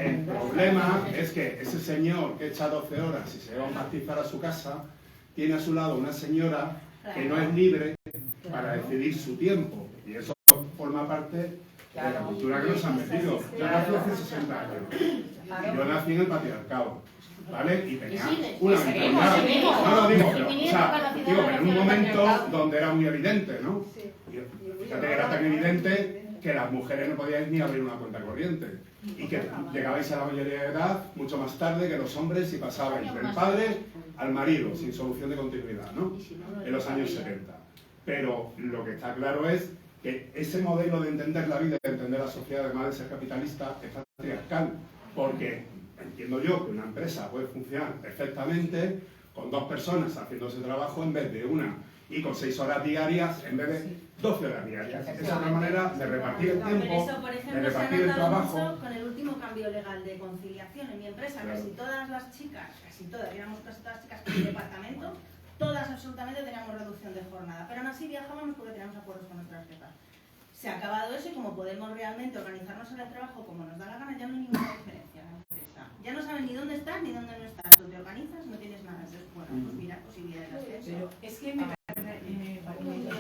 El problema es que ese señor que echa 12 horas y se va a pastizar a su casa, tiene a su lado una señora que no es libre para decidir su tiempo. Y eso forma parte de la cultura que nos han metido. Yo nací hace 60 años. Y yo nací en el patriarcado. ¿Vale? Y tenía una mentalidad. No lo digo, pero, o sea, digo, pero en un momento donde era muy evidente, ¿no? Fíjate que era tan evidente que las mujeres no podíais ni abrir una cuenta corriente y que llegabais a la mayoría de edad mucho más tarde que los hombres y pasaba entre el padre al marido sin solución de continuidad, ¿no? En los años 70. Pero lo que está claro es que ese modelo de entender la vida, de entender la sociedad, además de ser capitalista, es patriarcal, porque entiendo yo que una empresa puede funcionar perfectamente con 2 personas haciendo ese trabajo en vez de una, y con 6 horas diarias en vez de 12 horas diarias. Esa es una manera de repartir el tiempo, Pero eso, por ejemplo, de repartir el se ha notado trabajo. mucho con el último cambio legal de conciliación en mi empresa. Claro. Casi todas las chicas, éramos casi todas las chicas en el departamento, todas absolutamente teníamos reducción de jornada, pero aún así viajábamos porque teníamos acuerdos con nuestras jefas. Se ha acabado eso y como podemos realmente organizarnos en el trabajo como nos da la gana, ya no hay ninguna diferencia en la empresa. Ya no sabes ni dónde estás ni dónde no estás. Tú te organizas, no tienes nada. Entonces, bueno, pues mira, posibilidades de hacer eso. Pero es que un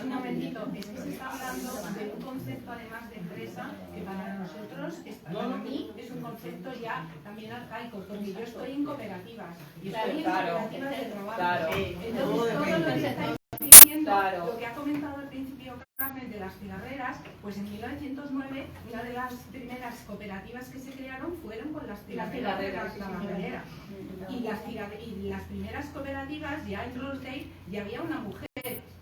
momentito, es que se está hablando de un concepto además de empresa que para nosotros, para mí, es un concepto ya también arcaico, porque yo estoy en cooperativas y estoy en cooperativas de trabajo. Entonces, todo lo que estáis diciendo, lo que ha comentado al principio Carmen de las cigarreras, pues en 1909 una de las primeras cooperativas que se crearon fueron con las cigarreras de las tabacaleras. Y las primeras cooperativas, ya en Rosedale, ya había una mujer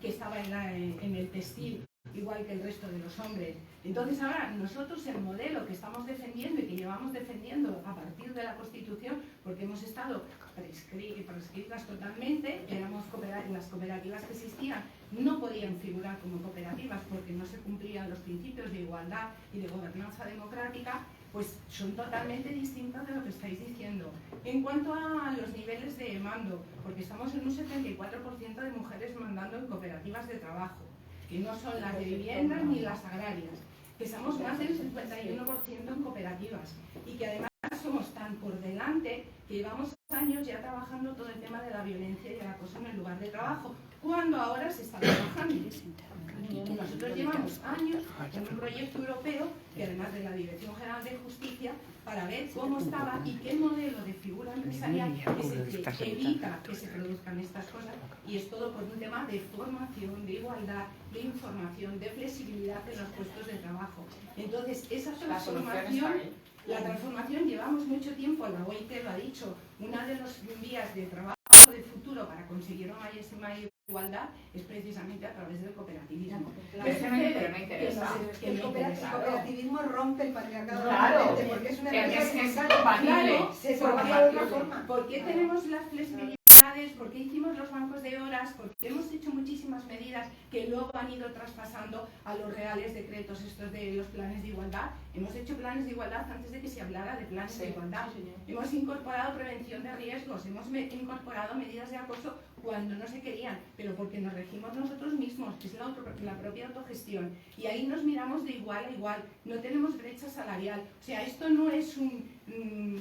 que estaba en el textil, igual que el resto de los hombres. Entonces ahora nosotros el modelo que estamos defendiendo y que llevamos defendiendo a partir de la Constitución, porque hemos estado prescritas totalmente, las cooperativas que existían no podían figurar como cooperativas porque no se cumplían los principios de igualdad y de gobernanza democrática, pues son totalmente distintas de lo que estáis diciendo. En cuanto a los niveles de mando, porque estamos en un 74% de mujeres mandando en cooperativas de trabajo, que no son las de vivienda ni las agrarias, que somos más del 51% en cooperativas y que además somos tan por delante que llevamos años ya trabajando todo el tema de la violencia y el acoso en el lugar de trabajo, cuando ahora se está trabajando. Nosotros llevamos años en un proyecto europeo, que además de la Dirección General de Justicia, para ver cómo estaba y qué modelo de figura empresarial es el que evita que se produzcan estas cosas, y es todo por un tema de formación, de igualdad, de información, de flexibilidad en los puestos de trabajo. Entonces, esa transformación llevamos mucho tiempo, la OIT lo ha dicho, una de las vías de trabajo del futuro para conseguir una máxima igualdad es precisamente a través del cooperativismo. El cooperativismo rompe el patriarcado, porque es una empresa se trabaja de otra forma. ¿Por qué tenemos las flexibilidades? ¿Por qué hicimos los bancos de horas? Porque hemos hecho muchísimas medidas que luego han ido traspasando a los reales decretos estos de los planes de igualdad. Hemos hecho planes de igualdad antes de que se hablara de planes de igualdad. Hemos incorporado prevención de riesgos, hemos incorporado medidas de acoso cuando no se querían, pero porque nos regimos nosotros mismos, que es la propia autogestión. Y ahí nos miramos de igual a igual, no tenemos brecha salarial. O sea, esto no es un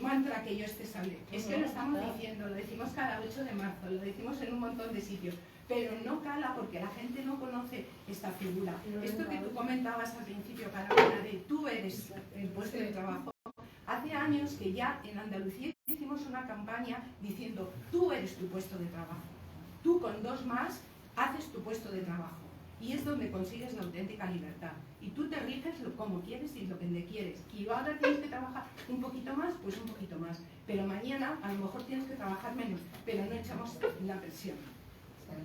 mantra que yo esté sabiendo, es que lo estamos diciendo, lo decimos cada 8 de marzo, lo decimos en un montón de sitios, pero no cala porque la gente no conoce esta figura. Esto que tú comentabas al principio, Carolina, de tú eres el puesto de trabajo, hace años que ya en Andalucía hicimos una campaña diciendo tú eres tu puesto de trabajo, tú con 2 más haces tu puesto de trabajo. Y es donde consigues la auténtica libertad. Y tú te riges como quieres y lo que quieres. Y ahora tienes que trabajar un poquito más, pues un poquito más. Pero mañana a lo mejor tienes que trabajar menos, pero no echamos la presión.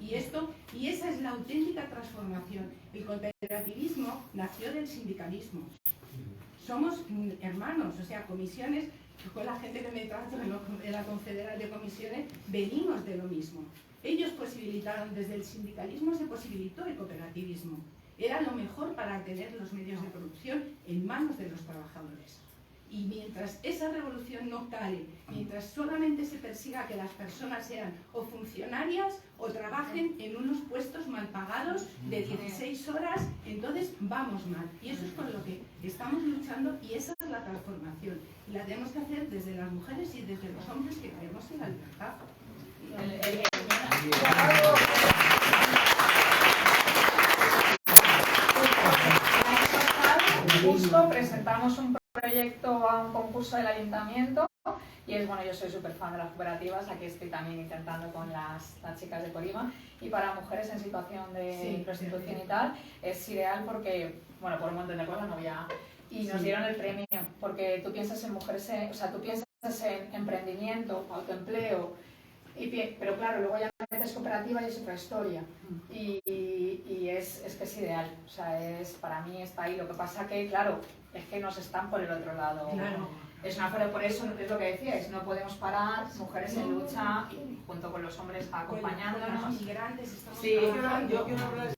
Y esa es la auténtica transformación. El cooperativismo nació del sindicalismo. Somos hermanos, o sea, comisiones, con la gente que me trato en la Confederal de Comisiones, venimos de lo mismo. Ellos posibilitaron, desde el sindicalismo se posibilitó el cooperativismo. Era lo mejor para tener los medios de producción en manos de los trabajadores. Y mientras esa revolución no cale, mientras solamente se persiga que las personas sean o funcionarias o trabajen en unos puestos mal pagados de 16 horas, entonces vamos mal. Y eso es con lo que estamos luchando y esa es la transformación. Y la tenemos que hacer desde las mujeres y desde los hombres que creemos en la libertad. Justo presentamos un proyecto a un concurso del ayuntamiento y es, bueno, yo soy súper fan de las cooperativas, aquí estoy también intentando con las chicas de Corima, y para mujeres en situación de prostitución y tal, es ideal porque, bueno, por un montón de cosas no voy a... Y nos dieron el premio, porque tú piensas en mujeres, o sea, tú piensas en emprendimiento, autoempleo, pero claro, luego ya metes cooperativa y es otra historia. Y es que es ideal, o sea, para mí está ahí. Lo que pasa que, claro, es que nos están por el otro lado. Claro. Es una fuera, por eso es lo que decíais, no podemos parar, mujeres en lucha, y junto con los hombres acompañándonos. Con los migrantes estamos Sí, trabajando. Yo quiero hablar